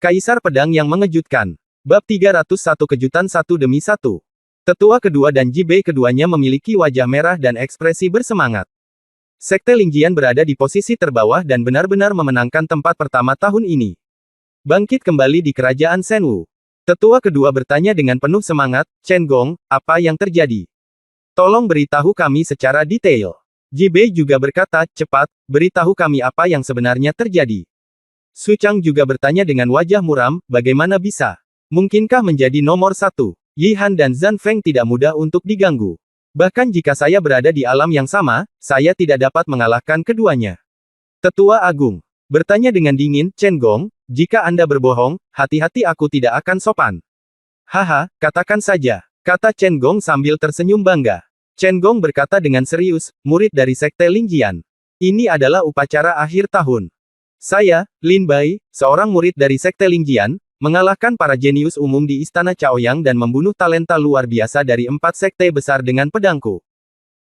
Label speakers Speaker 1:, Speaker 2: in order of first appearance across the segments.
Speaker 1: Kaisar Pedang yang Mengejutkan. Bab 301 Kejutan satu demi satu. Tetua kedua dan Jibei keduanya memiliki wajah merah dan ekspresi bersemangat. Sekte Lingjian berada di posisi terbawah dan benar-benar memenangkan tempat pertama tahun ini. Bangkit kembali di kerajaan Shenwu. Tetua kedua bertanya dengan penuh semangat, Chen Gong, apa yang terjadi? Tolong beritahu kami secara detail. Jibei juga berkata, cepat, beritahu kami apa yang sebenarnya terjadi. Su Chang juga bertanya dengan wajah muram, bagaimana bisa? Mungkinkah menjadi nomor satu? Yi Han dan Zhang Feng tidak mudah untuk diganggu. Bahkan jika saya berada di alam yang sama, saya tidak dapat mengalahkan keduanya. Tetua Agung bertanya dengan dingin, Chen Gong, jika Anda berbohong, hati-hati aku tidak akan sopan. Haha, katakan saja, kata Chen Gong sambil tersenyum bangga. Chen Gong berkata dengan serius, murid dari Sekte Lingjian. Ini adalah upacara akhir tahun. Saya, Lin Bai, seorang murid dari Sekte Lingjian, mengalahkan para jenius umum di Istana Chaoyang dan membunuh talenta luar biasa dari 4 sekte besar dengan pedangku.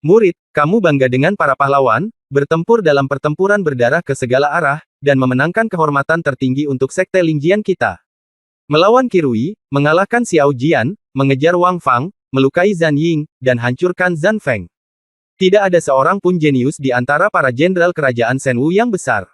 Speaker 1: Murid, kamu bangga dengan para pahlawan, bertempur dalam pertempuran berdarah ke segala arah, dan memenangkan kehormatan tertinggi untuk Sekte Lingjian kita. Melawan Qirui, mengalahkan Xiao Jian, mengejar Wang Fang, melukai Zhan Ying, dan hancurkan Zhan Feng. Tidak ada seorang pun jenius di antara para jenderal kerajaan Shenwu yang besar.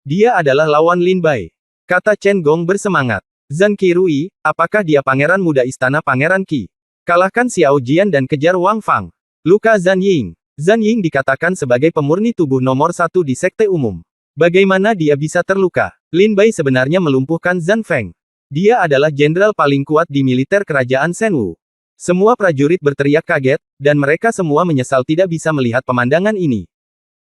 Speaker 1: Dia adalah lawan Lin Bai, kata Chen Gong bersemangat. Zhan Qirui, apakah dia pangeran muda istana Pangeran Qi? Kalahkan Xiao Jian dan kejar Wang Fang. Luka Zhan Ying. Zhan Ying dikatakan sebagai pemurni tubuh nomor satu di sekte umum. Bagaimana dia bisa terluka? Lin Bai sebenarnya melumpuhkan Zhan Feng. Dia adalah jenderal paling kuat di militer kerajaan Shenwu. Semua prajurit berteriak kaget, dan mereka semua menyesal tidak bisa melihat pemandangan ini.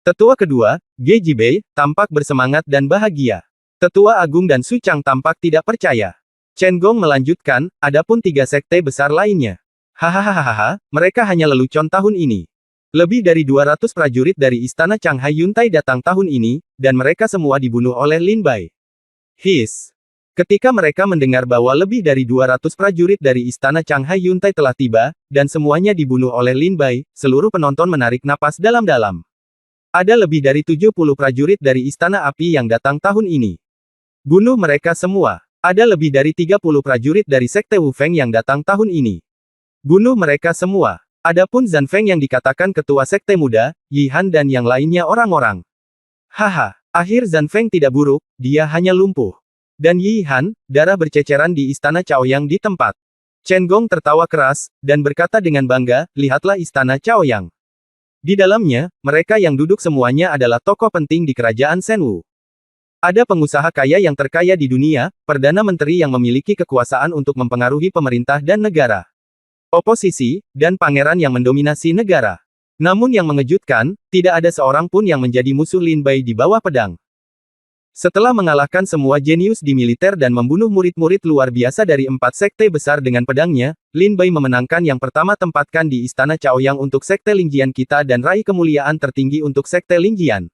Speaker 1: Tetua kedua, Ge Jibei, tampak bersemangat dan bahagia. Tetua Agung dan Su Chang tampak tidak percaya. Chen Gong melanjutkan, adapun 3 sekte besar lainnya. Hahaha, mereka hanya lelucon tahun ini. Lebih dari 200 prajurit dari Istana Changhai Yuntai datang tahun ini, dan mereka semua dibunuh oleh Lin Bai. His. Ketika mereka mendengar bahwa lebih dari 200 prajurit dari Istana Changhai Yuntai telah tiba, dan semuanya dibunuh oleh Lin Bai, seluruh penonton menarik napas dalam-dalam. Ada lebih dari 70 prajurit dari Istana Api yang datang tahun ini. Bunuh mereka semua. Ada lebih dari 30 prajurit dari Sekte Wu Feng yang datang tahun ini. Bunuh mereka semua. Adapun Zhan Feng yang dikatakan ketua Sekte Muda, Yi Han dan yang lainnya orang-orang. Haha, akhir Zhan Feng tidak buruk, dia hanya lumpuh. Dan Yi Han, darah berceceran di Istana Chaoyang di tempat. Chen Gong tertawa keras, dan berkata dengan bangga, lihatlah Istana Chaoyang. Di dalamnya, mereka yang duduk semuanya adalah tokoh penting di kerajaan Shenwu. Ada pengusaha kaya yang terkaya di dunia, perdana menteri yang memiliki kekuasaan untuk mempengaruhi pemerintah dan negara, oposisi, dan pangeran yang mendominasi negara. Namun yang mengejutkan, tidak ada seorang pun yang menjadi musuh Lin Bai di bawah pedang. Setelah mengalahkan semua jenius di militer dan membunuh murid-murid luar biasa dari 4 sekte besar dengan pedangnya, Lin Bai memenangkan yang pertama tempatkan di Istana Chaoyang untuk Sekte Lingjian kita dan raih kemuliaan tertinggi untuk Sekte Lingjian.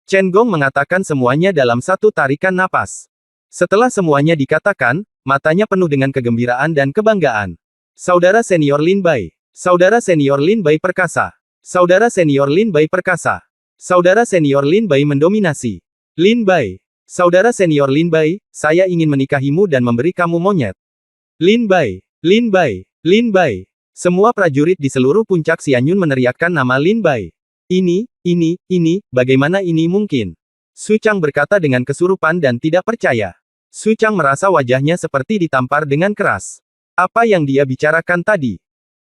Speaker 1: Chen Gong mengatakan semuanya dalam satu tarikan napas. Setelah semuanya dikatakan, matanya penuh dengan kegembiraan dan kebanggaan. Saudara senior Lin Bai. Saudara senior Lin Bai perkasa. Saudara senior Lin Bai perkasa. Saudara senior Lin Bai mendominasi. Lin Bai. Saudara senior Lin Bai, saya ingin menikahimu dan memberi kamu monyet. Lin Bai. Lin Bai. Lin Bai. Semua prajurit di seluruh puncak Xianyun meneriakkan nama Lin Bai. Ini, bagaimana ini mungkin? Su Chang berkata dengan kesurupan dan tidak percaya. Su Chang merasa wajahnya seperti ditampar dengan keras. Apa yang dia bicarakan tadi?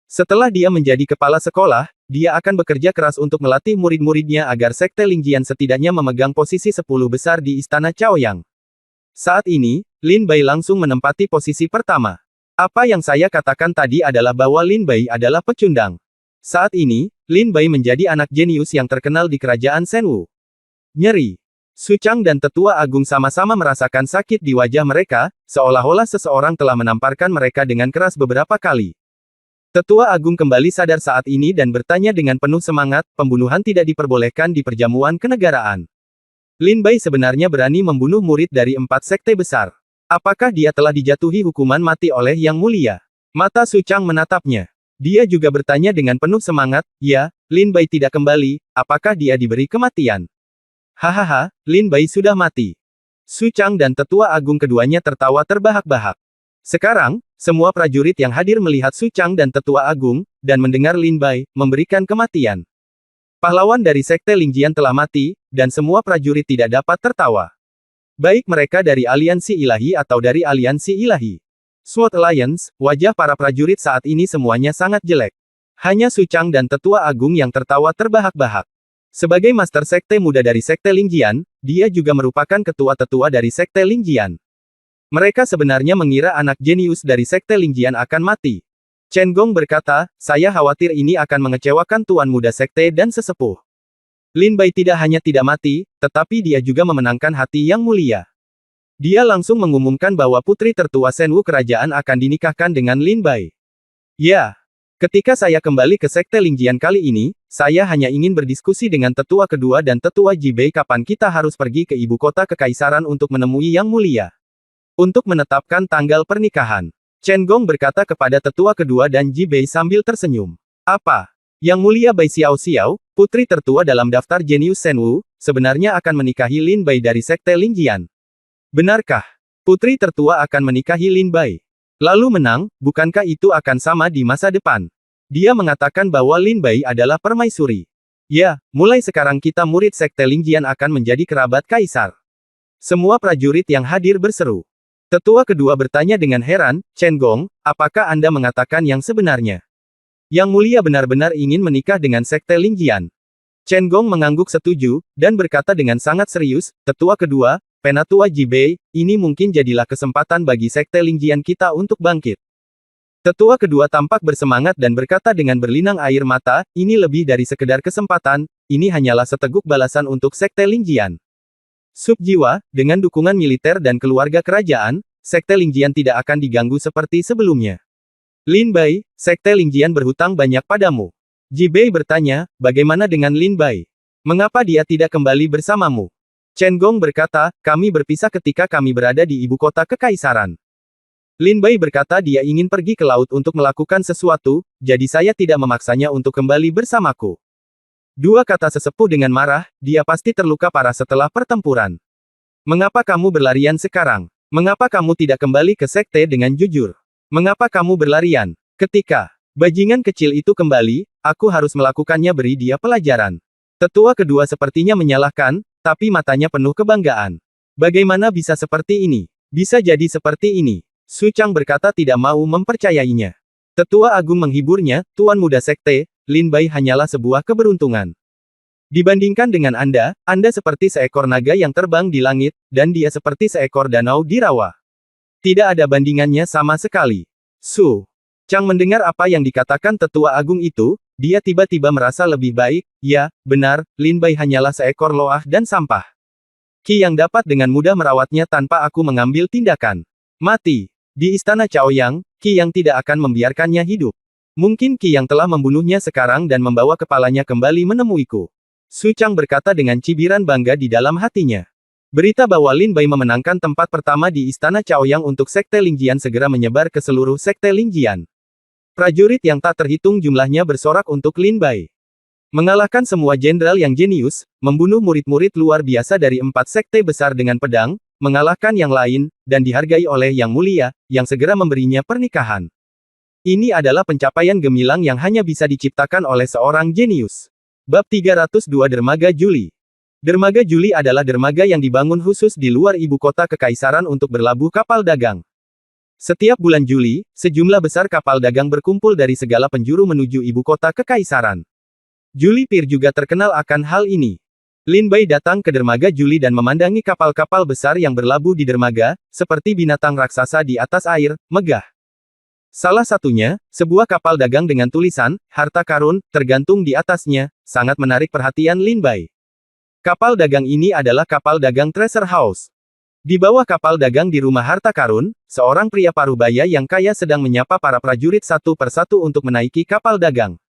Speaker 1: Setelah dia menjadi kepala sekolah, dia akan bekerja keras untuk melatih murid-muridnya agar Sekte Lingjian setidaknya memegang posisi 10 besar di Istana Chaoyang. Saat ini, Lin Bai langsung menempati posisi pertama. Apa yang saya katakan tadi adalah bahwa Lin Bai adalah pecundang. Saat ini, Lin Bai menjadi anak jenius yang terkenal di kerajaan Shenwu. Nyeri. Su Chang dan Tetua Agung sama-sama merasakan sakit di wajah mereka, seolah-olah seseorang telah menamparkan mereka dengan keras beberapa kali. Tetua Agung kembali sadar saat ini dan bertanya dengan penuh semangat, pembunuhan tidak diperbolehkan di perjamuan kenegaraan. Lin Bai sebenarnya berani membunuh murid dari 4 sekte besar. Apakah dia telah dijatuhi hukuman mati oleh Yang Mulia? Mata Su Chang menatapnya. Dia juga bertanya dengan penuh semangat, ya, Lin Bai tidak kembali, apakah dia diberi kematian? Hahaha, Lin Bai sudah mati. Su Chang dan tetua agung keduanya tertawa terbahak-bahak. Sekarang, semua prajurit yang hadir melihat Su Chang dan tetua agung, dan mendengar Lin Bai memberikan kematian. Pahlawan dari Sekte Lingjian telah mati, dan semua prajurit tidak dapat tertawa. Baik mereka dari aliansi ilahi atau dari aliansi ilahi. Sword Alliance, wajah para prajurit saat ini semuanya sangat jelek. Hanya Su Chang dan tetua agung yang tertawa terbahak-bahak. Sebagai master sekte muda dari Sekte Lingjian, dia juga merupakan ketua-tetua dari Sekte Lingjian. Mereka sebenarnya mengira anak jenius dari Sekte Lingjian akan mati. Chen Gong berkata, saya khawatir ini akan mengecewakan tuan muda sekte dan sesepuh. Lin Bai tidak hanya tidak mati, tetapi dia juga memenangkan hati yang mulia. Dia langsung mengumumkan bahwa putri tertua Shen Wu kerajaan akan dinikahkan dengan Lin Bai. Ya, ketika saya kembali ke Sekte Lingjian kali ini, saya hanya ingin berdiskusi dengan tetua kedua dan tetua Jibei kapan kita harus pergi ke ibu kota kekaisaran untuk menemui yang mulia. Untuk menetapkan tanggal pernikahan. Chen Gong berkata kepada tetua kedua dan Jibei sambil tersenyum. Apa? Yang mulia Bai Xiao Xiao, putri tertua dalam daftar jenius Shen Wu, sebenarnya akan menikahi Lin Bai dari Sekte Lingjian. Benarkah? Putri tertua akan menikahi Lin Bai. Lalu menang, bukankah itu akan sama di masa depan? Dia mengatakan bahwa Lin Bai adalah permaisuri. Ya, mulai sekarang kita murid Sekte Lingjian akan menjadi kerabat kaisar. Semua prajurit yang hadir berseru. Tetua kedua bertanya dengan heran, Chen Gong, apakah Anda mengatakan yang sebenarnya? Yang mulia benar-benar ingin menikah dengan Sekte Lingjian. Chen Gong mengangguk setuju, dan berkata dengan sangat serius, tetua kedua, Penatua Jibei, ini mungkin jadilah kesempatan bagi Sekte Lingjian kita untuk bangkit. Tetua kedua tampak bersemangat dan berkata dengan berlinang air mata, ini lebih dari sekedar kesempatan, ini hanyalah seteguk balasan untuk Sekte Lingjian. Subjiwa, dengan dukungan militer dan keluarga kerajaan, Sekte Lingjian tidak akan diganggu seperti sebelumnya. Lin Bai, Sekte Lingjian berhutang banyak padamu. Jibei bertanya, bagaimana dengan Lin Bai? Mengapa dia tidak kembali bersamamu? Chen Gong berkata, kami berpisah ketika kami berada di ibu kota kekaisaran. Lin Bai berkata dia ingin pergi ke laut untuk melakukan sesuatu, jadi saya tidak memaksanya untuk kembali bersamaku. Dua kata sesepuh dengan marah, dia pasti terluka parah setelah pertempuran. Mengapa kamu berlarian sekarang? Mengapa kamu tidak kembali ke sekte dengan jujur? Mengapa kamu berlarian? Ketika bajingan kecil itu kembali, aku harus melakukannya beri dia pelajaran. Tetua kedua sepertinya menyalahkan, tapi matanya penuh kebanggaan. Bagaimana bisa seperti ini? Bisa jadi seperti ini. Su Chang berkata tidak mau mempercayainya. Tetua agung menghiburnya, Tuan muda sekte, Lin Bai hanyalah sebuah keberuntungan. Dibandingkan dengan Anda seperti seekor naga yang terbang di langit, dan dia seperti seekor danau di rawa. Tidak ada bandingannya sama sekali. Su Chang mendengar apa yang dikatakan tetua agung itu, dia tiba-tiba merasa lebih baik, ya, benar, Lin Bai hanyalah seekor loah dan sampah. Qi yang dapat dengan mudah merawatnya tanpa aku mengambil tindakan. Mati. Di istana Chaoyang, Qi yang tidak akan membiarkannya hidup. Mungkin Qi yang telah membunuhnya sekarang dan membawa kepalanya kembali menemuiku. Su Chang berkata dengan cibiran bangga di dalam hatinya. Berita bahwa Lin Bai memenangkan tempat pertama di Istana Chaoyang untuk Sekte Lingjian segera menyebar ke seluruh Sekte Lingjian. Prajurit yang tak terhitung jumlahnya bersorak untuk Lin Bai. Mengalahkan semua jenderal yang jenius, membunuh murid-murid luar biasa dari 4 sekte besar dengan pedang, mengalahkan yang lain, dan dihargai oleh Yang Mulia, yang segera memberinya pernikahan. Ini adalah pencapaian gemilang yang hanya bisa diciptakan oleh seorang jenius. Bab 302 Dermaga Juli. Dermaga Juli adalah dermaga yang dibangun khusus di luar ibu kota kekaisaran untuk berlabuh kapal dagang. Setiap bulan Juli, sejumlah besar kapal dagang berkumpul dari segala penjuru menuju ibu kota kekaisaran. Juli Pier juga terkenal akan hal ini. Lin Bai datang ke dermaga Juli dan memandangi kapal-kapal besar yang berlabuh di dermaga, seperti binatang raksasa di atas air, megah. Salah satunya, sebuah kapal dagang dengan tulisan, harta karun, tergantung di atasnya, sangat menarik perhatian Lin Bai. Kapal dagang ini adalah kapal dagang Treasure House. Di bawah kapal dagang di rumah harta karun, seorang pria parubaya yang kaya sedang menyapa para prajurit satu persatu untuk menaiki kapal dagang.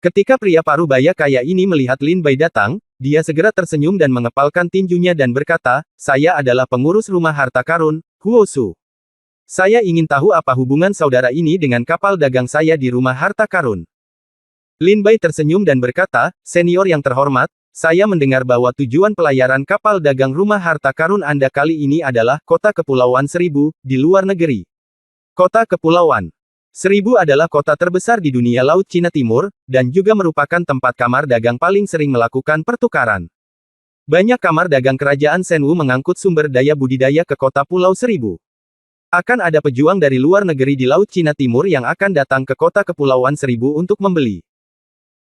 Speaker 1: Ketika pria parubaya kaya ini melihat Lin Bai datang, dia segera tersenyum dan mengepalkan tinjunya dan berkata, saya adalah pengurus rumah harta karun, Huo Su. Saya ingin tahu apa hubungan saudara ini dengan kapal dagang saya di rumah harta karun. Lin Bai tersenyum dan berkata, senior yang terhormat, saya mendengar bahwa tujuan pelayaran kapal dagang rumah harta karun Anda kali ini adalah Kota Kepulauan Seribu, di luar negeri. Kota Kepulauan Seribu adalah kota terbesar di dunia Laut Cina Timur, dan juga merupakan tempat kamar dagang paling sering melakukan pertukaran. Banyak kamar dagang kerajaan Shenwu mengangkut sumber daya budidaya ke kota Pulau Seribu. Akan ada pejuang dari luar negeri di Laut Cina Timur yang akan datang ke kota Kepulauan Seribu untuk membeli.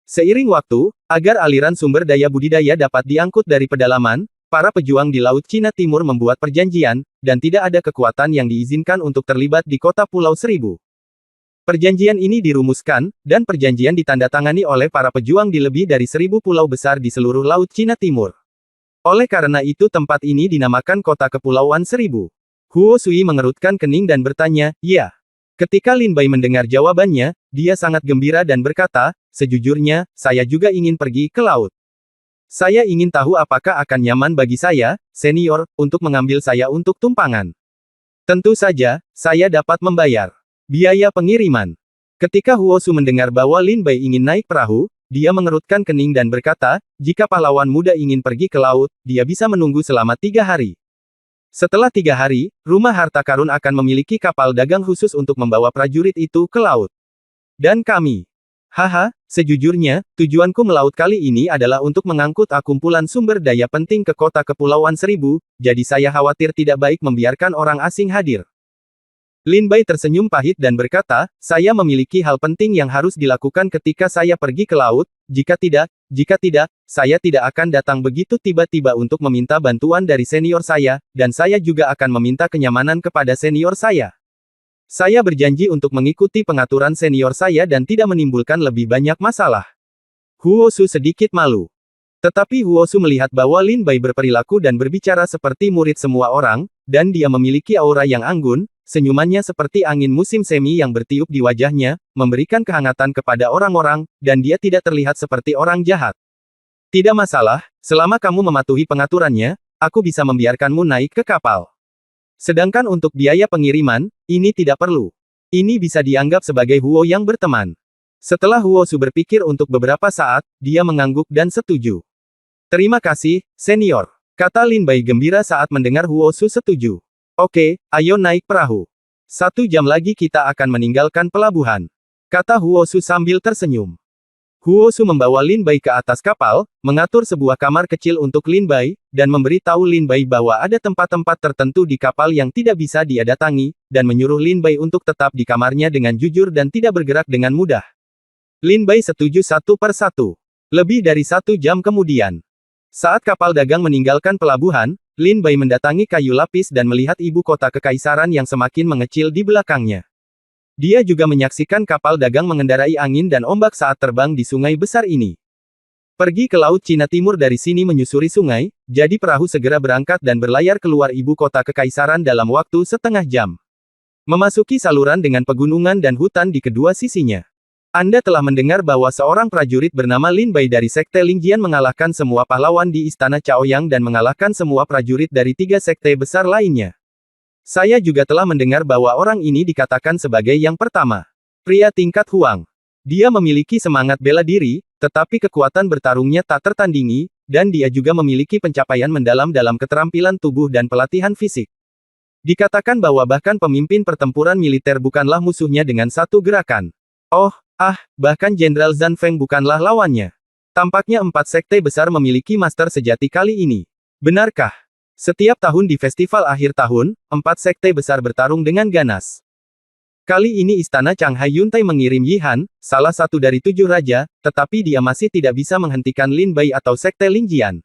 Speaker 1: Seiring waktu, agar aliran sumber daya budidaya dapat diangkut dari pedalaman, para pejuang di Laut Cina Timur membuat perjanjian, dan tidak ada kekuatan yang diizinkan untuk terlibat di kota Pulau Seribu. Perjanjian ini dirumuskan, dan perjanjian ditandatangani oleh para pejuang di lebih dari 1000 pulau besar di seluruh Laut Cina Timur. Oleh karena itu tempat ini dinamakan Kota Kepulauan Seribu. Huo Sui mengerutkan kening dan bertanya, "Ya." Ketika Lin Bai mendengar jawabannya, dia sangat gembira dan berkata, "Sejujurnya, saya juga ingin pergi ke laut. Saya ingin tahu apakah akan nyaman bagi saya, senior, untuk mengambil saya untuk tumpangan. Tentu saja, saya dapat membayar biaya pengiriman." Ketika Huo Su mendengar bahwa Lin Bai ingin naik perahu, dia mengerutkan kening dan berkata, "Jika pahlawan muda ingin pergi ke laut, dia bisa menunggu selama 3 hari. Setelah 3 hari, rumah harta karun akan memiliki kapal dagang khusus untuk membawa prajurit itu ke laut. Dan kami. Haha, sejujurnya, tujuanku melaut kali ini adalah untuk mengangkut kumpulan sumber daya penting ke kota Kepulauan Seribu, jadi saya khawatir tidak baik membiarkan orang asing hadir." Lin Bai tersenyum pahit dan berkata, "Saya memiliki hal penting yang harus dilakukan ketika saya pergi ke laut, jika tidak, saya tidak akan datang begitu tiba-tiba untuk meminta bantuan dari senior saya, dan saya juga akan meminta kenyamanan kepada senior saya. Saya berjanji untuk mengikuti pengaturan senior saya dan tidak menimbulkan lebih banyak masalah." Huo Su sedikit malu. Tetapi Huo Su melihat bahwa Lin Bai berperilaku dan berbicara seperti murid semua orang, dan dia memiliki aura yang anggun, senyumannya seperti angin musim semi yang bertiup di wajahnya, memberikan kehangatan kepada orang-orang, dan dia tidak terlihat seperti orang jahat. "Tidak masalah, selama kamu mematuhi pengaturannya, aku bisa membiarkanmu naik ke kapal. Sedangkan untuk biaya pengiriman, ini tidak perlu." Ini bisa dianggap sebagai Huo yang berteman. Setelah Huo Su berpikir untuk beberapa saat, dia mengangguk dan setuju. "Terima kasih, senior," kata Lin Bai gembira saat mendengar Huo Su setuju. "Oke, ayo naik perahu. 1 jam lagi kita akan meninggalkan pelabuhan," kata Huo Su sambil tersenyum. Huo Su membawa Lin Bai ke atas kapal, mengatur sebuah kamar kecil untuk Lin Bai, dan memberi tahu Lin Bai bahwa ada tempat-tempat tertentu di kapal yang tidak bisa dia datangi, dan menyuruh Lin Bai untuk tetap di kamarnya dengan jujur dan tidak bergerak dengan mudah. Lin Bai setuju satu per satu. Lebih dari 1 jam kemudian, saat kapal dagang meninggalkan pelabuhan, Lin Bai mendatangi kayu lapis dan melihat ibu kota kekaisaran yang semakin mengecil di belakangnya. Dia juga menyaksikan kapal dagang mengendarai angin dan ombak saat terbang di sungai besar ini. Pergi ke Laut Cina Timur dari sini menyusuri sungai, jadi perahu segera berangkat dan berlayar keluar ibu kota kekaisaran dalam waktu setengah jam. Memasuki saluran dengan pegunungan dan hutan di kedua sisinya. Anda telah mendengar bahwa seorang prajurit bernama Lin Bai dari Sekte Lingjian mengalahkan semua pahlawan di Istana Chaoyang dan mengalahkan semua prajurit dari 3 sekte besar lainnya. Saya juga telah mendengar bahwa orang ini dikatakan sebagai yang pertama. Pria tingkat Huang. Dia memiliki semangat bela diri, tetapi kekuatan bertarungnya tak tertandingi, dan dia juga memiliki pencapaian mendalam dalam keterampilan tubuh dan pelatihan fisik. Dikatakan bahwa bahkan pemimpin pertempuran militer bukanlah musuhnya dengan satu gerakan. Bahkan Jenderal Zhang Feng bukanlah lawannya. Tampaknya 4 sekte besar memiliki master sejati kali ini. Benarkah? Setiap tahun di festival akhir tahun, 4 sekte besar bertarung dengan ganas. Kali ini Istana Changhai Yuntai mengirim Yi Han, salah satu dari 7 raja, tetapi dia masih tidak bisa menghentikan Lin Bai atau Sekte Lingjian.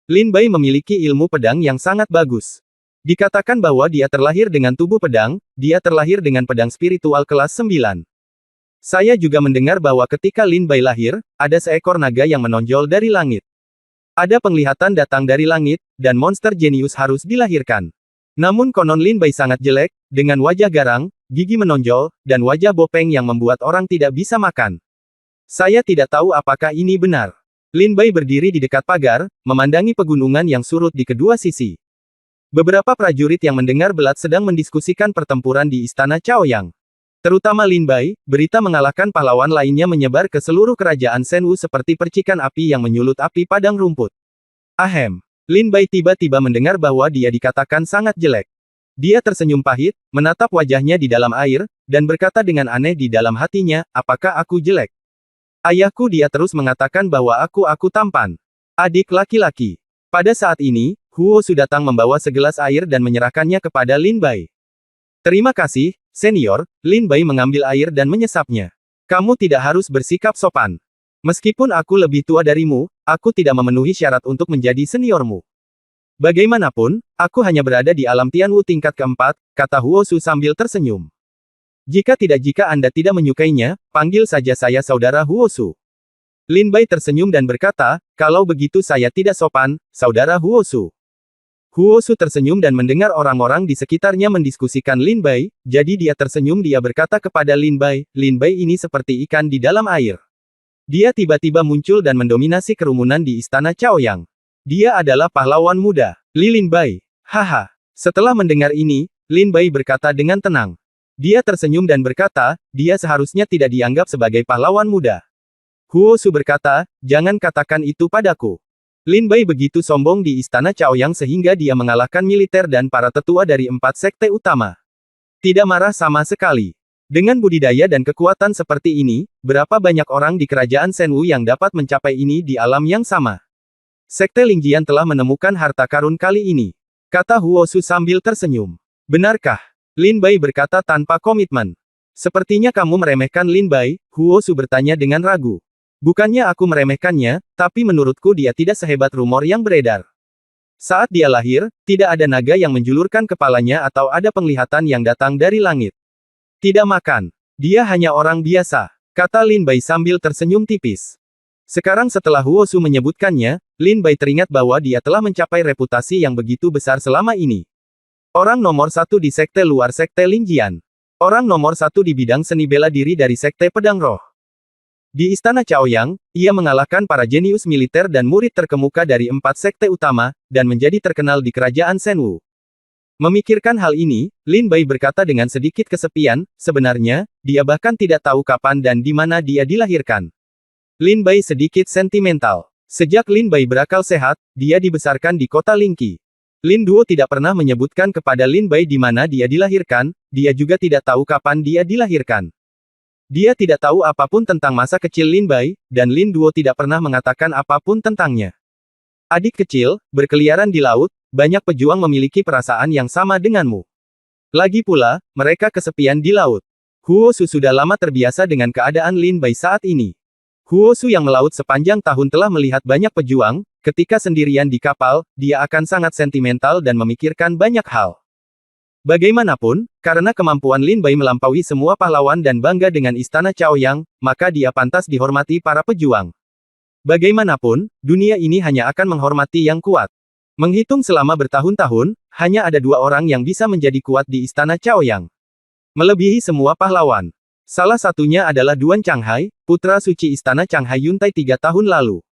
Speaker 1: Lin Bai memiliki ilmu pedang yang sangat bagus. Dikatakan bahwa dia terlahir dengan tubuh pedang, dia terlahir dengan pedang spiritual kelas 9. Saya juga mendengar bahwa ketika Lin Bai lahir, ada seekor naga yang menonjol dari langit. Ada penglihatan datang dari langit, dan monster jenius harus dilahirkan. Namun konon Lin Bai sangat jelek, dengan wajah garang, gigi menonjol, dan wajah bopeng yang membuat orang tidak bisa makan. Saya tidak tahu apakah ini benar. Lin Bai berdiri di dekat pagar, memandangi pegunungan yang surut di kedua sisi. Beberapa prajurit yang mendengar belat sedang mendiskusikan pertempuran di Istana Chaoyang. Terutama Lin Bai, berita mengalahkan pahlawan lainnya menyebar ke seluruh kerajaan Shenwu seperti percikan api yang menyulut api padang rumput. Ahem. Lin Bai tiba-tiba mendengar bahwa dia dikatakan sangat jelek. Dia tersenyum pahit, menatap wajahnya di dalam air, dan berkata dengan aneh di dalam hatinya, apakah aku jelek? Ayahku dia terus mengatakan bahwa aku tampan. Adik laki-laki. Pada saat ini, Huo Su datang membawa segelas air dan menyerahkannya kepada Lin Bai. Terima kasih, senior, Lin Bai mengambil air dan menyesapnya. Kamu tidak harus bersikap sopan. Meskipun aku lebih tua darimu, aku tidak memenuhi syarat untuk menjadi seniormu. Bagaimanapun, aku hanya berada di alam Tianwu tingkat keempat, kata Huo Su sambil tersenyum. Jika Anda tidak menyukainya, panggil saja saya saudara Huo Su. Lin Bai tersenyum dan berkata, kalau begitu saya tidak sopan, saudara Huo Su. Huo Su tersenyum dan mendengar orang-orang di sekitarnya mendiskusikan Lin Bai, jadi dia tersenyum dia berkata kepada Lin Bai ini seperti ikan di dalam air. Dia tiba-tiba muncul dan mendominasi kerumunan di istana Chaoyang. Dia adalah pahlawan muda, Lin Bai. Haha. Setelah mendengar ini, Lin Bai berkata dengan tenang. Dia tersenyum dan berkata, dia seharusnya tidak dianggap sebagai pahlawan muda. Huo Su berkata, jangan katakan itu padaku. Lin Bai begitu sombong di istana Chaoyang sehingga dia mengalahkan militer dan para tetua dari 4 sekte utama. Tidak marah sama sekali. Dengan budidaya dan kekuatan seperti ini, berapa banyak orang di kerajaan Shenwu yang dapat mencapai ini di alam yang sama? Sekte Lingjian telah menemukan harta karun kali ini. Kata Huo Su sambil tersenyum. Benarkah? Lin Bai berkata tanpa komitmen. Sepertinya kamu meremehkan Lin Bai, Huo Su bertanya dengan ragu. Bukannya aku meremehkannya, tapi menurutku dia tidak sehebat rumor yang beredar. Saat dia lahir, tidak ada naga yang menjulurkan kepalanya atau ada penglihatan yang datang dari langit. Tidak makan. Dia hanya orang biasa, kata Lin Bai sambil tersenyum tipis. Sekarang setelah Huo Su menyebutkannya, Lin Bai teringat bahwa dia telah mencapai reputasi yang begitu besar selama ini. Orang nomor 1 di sekte luar sekte Lingjian. Orang nomor 1 di bidang seni bela diri dari sekte pedang roh. Di istana Chaoyang, ia mengalahkan para jenius militer dan murid terkemuka dari 4 sekte utama, dan menjadi terkenal di kerajaan Shenwu. Memikirkan hal ini, Lin Bai berkata dengan sedikit kesepian, sebenarnya, dia bahkan tidak tahu kapan dan di mana dia dilahirkan. Lin Bai sedikit sentimental. Sejak Lin Bai berakal sehat, dia dibesarkan di kota Lingqi. Lin Duo tidak pernah menyebutkan kepada Lin Bai di mana dia dilahirkan, dia juga tidak tahu kapan dia dilahirkan. Dia tidak tahu apapun tentang masa kecil Lin Bai, dan Lin Duo tidak pernah mengatakan apapun tentangnya. Adik kecil, berkeliaran di laut, banyak pejuang memiliki perasaan yang sama denganmu. Lagi pula, mereka kesepian di laut. Huo Su sudah lama terbiasa dengan keadaan Lin Bai saat ini. Huo Su yang melaut sepanjang tahun telah melihat banyak pejuang, ketika sendirian di kapal, dia akan sangat sentimental dan memikirkan banyak hal. Bagaimanapun, karena kemampuan Lin Bai melampaui semua pahlawan dan bangga dengan istana Chaoyang, maka dia pantas dihormati para pejuang. Bagaimanapun, dunia ini hanya akan menghormati yang kuat. Menghitung selama bertahun-tahun, hanya ada 2 orang yang bisa menjadi kuat di istana Chaoyang. Melebihi semua pahlawan. Salah satunya adalah Duan Changhai, putra suci istana Changhai Yuntai 3 tahun lalu.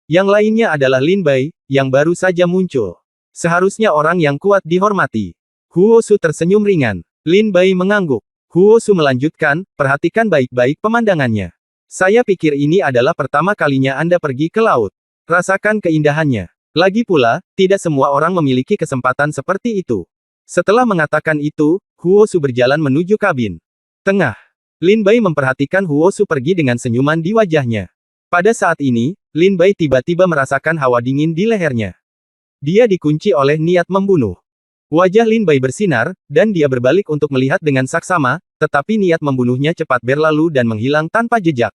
Speaker 1: Yang lainnya adalah Lin Bai, yang baru saja muncul. Seharusnya orang yang kuat dihormati. Huo Su tersenyum ringan. Lin Bai mengangguk. Huo Su melanjutkan, perhatikan baik-baik pemandangannya. Saya pikir ini adalah pertama kalinya Anda pergi ke laut. Rasakan keindahannya. Lagi pula, tidak semua orang memiliki kesempatan seperti itu. Setelah mengatakan itu, Huo Su berjalan menuju kabin tengah. Lin Bai memperhatikan Huo Su pergi dengan senyuman di wajahnya. Pada saat ini, Lin Bai tiba-tiba merasakan hawa dingin di lehernya. Dia dikunci oleh niat membunuh. Wajah Lin Bai bersinar, dan dia berbalik untuk melihat dengan saksama, tetapi niat membunuhnya cepat berlalu dan menghilang tanpa jejak.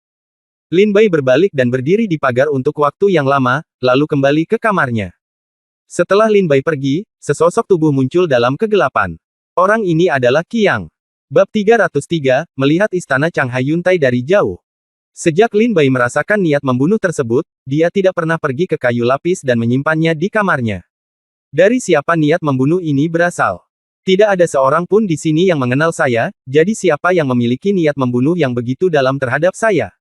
Speaker 1: Lin Bai berbalik dan berdiri di pagar untuk waktu yang lama, lalu kembali ke kamarnya. Setelah Lin Bai pergi, sesosok tubuh muncul dalam kegelapan. Orang ini adalah Qiang. Bab 303, melihat istana Changhai Yuntai dari jauh. Sejak Lin Bai merasakan niat membunuh tersebut, dia tidak pernah pergi ke kayu lapis dan menyimpannya di kamarnya. Dari siapa niat membunuh ini berasal? Tidak ada seorang pun di sini yang mengenal saya, jadi siapa yang memiliki niat membunuh yang begitu dalam terhadap saya?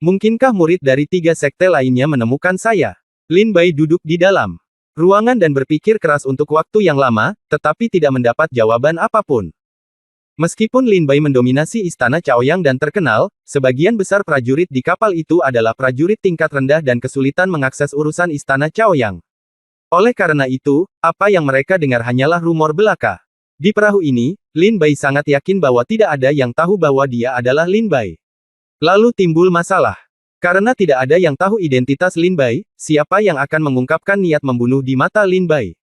Speaker 1: Mungkinkah murid dari 3 sekte lainnya menemukan saya? Lin Bai duduk di dalam ruangan dan berpikir keras untuk waktu yang lama, tetapi tidak mendapat jawaban apapun. Meskipun Lin Bai mendominasi istana Chaoyang dan terkenal, sebagian besar prajurit di kapal itu adalah prajurit tingkat rendah dan kesulitan mengakses urusan istana Chaoyang. Oleh karena itu, apa yang mereka dengar hanyalah rumor belaka. Di perahu ini, Lin Bai sangat yakin bahwa tidak ada yang tahu bahwa dia adalah Lin Bai. Lalu timbul masalah. Karena tidak ada yang tahu identitas Lin Bai, siapa yang akan mengungkapkan niat membunuh di mata Lin Bai?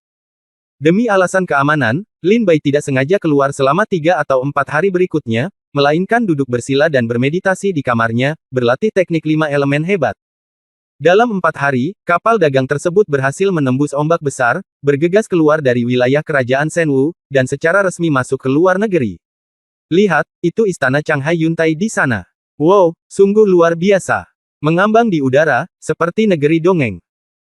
Speaker 1: Demi alasan keamanan, Lin Bai tidak sengaja keluar selama 3 atau 4 hari berikutnya, melainkan duduk bersila dan bermeditasi di kamarnya, berlatih teknik 5 elemen hebat. Dalam 4 hari, kapal dagang tersebut berhasil menembus ombak besar, bergegas keluar dari wilayah kerajaan Shenwu, dan secara resmi masuk ke luar negeri. Lihat, itu istana Changhai Yuntai di sana. Wow, sungguh luar biasa. Mengambang di udara, seperti negeri dongeng.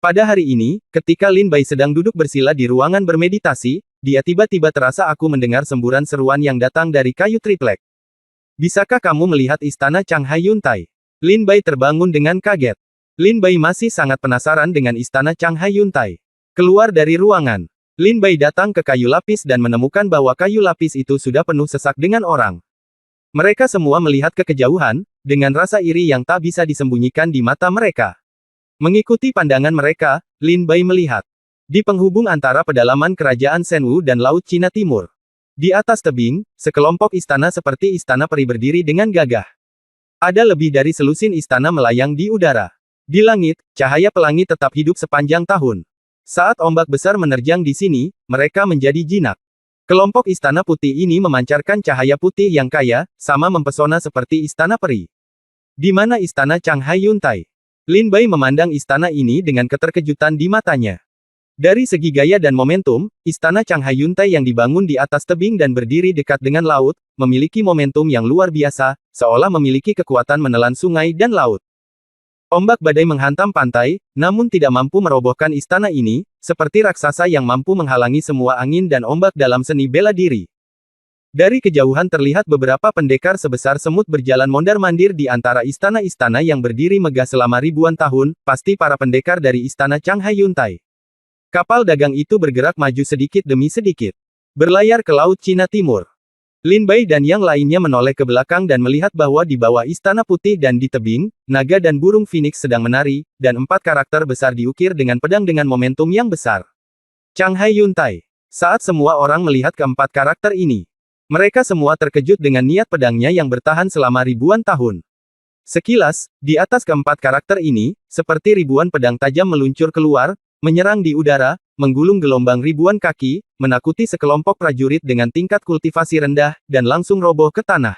Speaker 1: Pada hari ini, ketika Lin Bai sedang duduk bersila di ruangan bermeditasi, dia tiba-tiba terasa aku mendengar semburan seruan yang datang dari kayu triplek. Bisakah kamu melihat istana Changhai Yuntai? Lin Bai terbangun dengan kaget. Lin Bai masih sangat penasaran dengan istana Changhai Yuntai. Keluar dari ruangan, Lin Bai datang ke kayu lapis dan menemukan bahwa kayu lapis itu sudah penuh sesak dengan orang. Mereka semua melihat ke kejauhan, dengan rasa iri yang tak bisa disembunyikan di mata mereka. Mengikuti pandangan mereka, Lin Bai melihat di penghubung antara pedalaman kerajaan Shenwu dan Laut Cina Timur. Di atas tebing, sekelompok istana seperti istana peri berdiri dengan gagah. Ada lebih dari selusin istana melayang di udara. Di langit, cahaya pelangi tetap hidup sepanjang tahun. Saat ombak besar menerjang di sini, mereka menjadi jinak. Kelompok istana putih ini memancarkan cahaya putih yang kaya, sama mempesona seperti istana peri. Di mana istana Changhai Yuntai? Lin Bai memandang istana ini dengan keterkejutan di matanya. Dari segi gaya dan momentum, istana Changhai Yuntai yang dibangun di atas tebing dan berdiri dekat dengan laut, memiliki momentum yang luar biasa, seolah memiliki kekuatan menelan sungai dan laut. Ombak badai menghantam pantai, namun tidak mampu merobohkan istana ini, seperti raksasa yang mampu menghalangi semua angin dan ombak dalam seni bela diri. Dari kejauhan terlihat beberapa pendekar sebesar semut berjalan mondar-mandir di antara istana-istana yang berdiri megah selama ribuan tahun, pasti para pendekar dari istana Changhai Yuntai. Kapal dagang itu bergerak maju sedikit demi sedikit. Berlayar ke Laut Cina Timur. Lin Bai dan yang lainnya menoleh ke belakang dan melihat bahwa di bawah istana putih dan di tebing, naga dan burung phoenix sedang menari, dan 4 karakter besar diukir dengan pedang dengan momentum yang besar. Changhai Yuntai. Saat semua orang melihat keempat karakter ini, mereka semua terkejut dengan niat pedangnya yang bertahan selama ribuan tahun. Sekilas, di atas keempat karakter ini, seperti ribuan pedang tajam meluncur keluar, menyerang di udara, menggulung gelombang ribuan kaki, menakuti sekelompok prajurit dengan tingkat kultivasi rendah, dan langsung roboh ke tanah.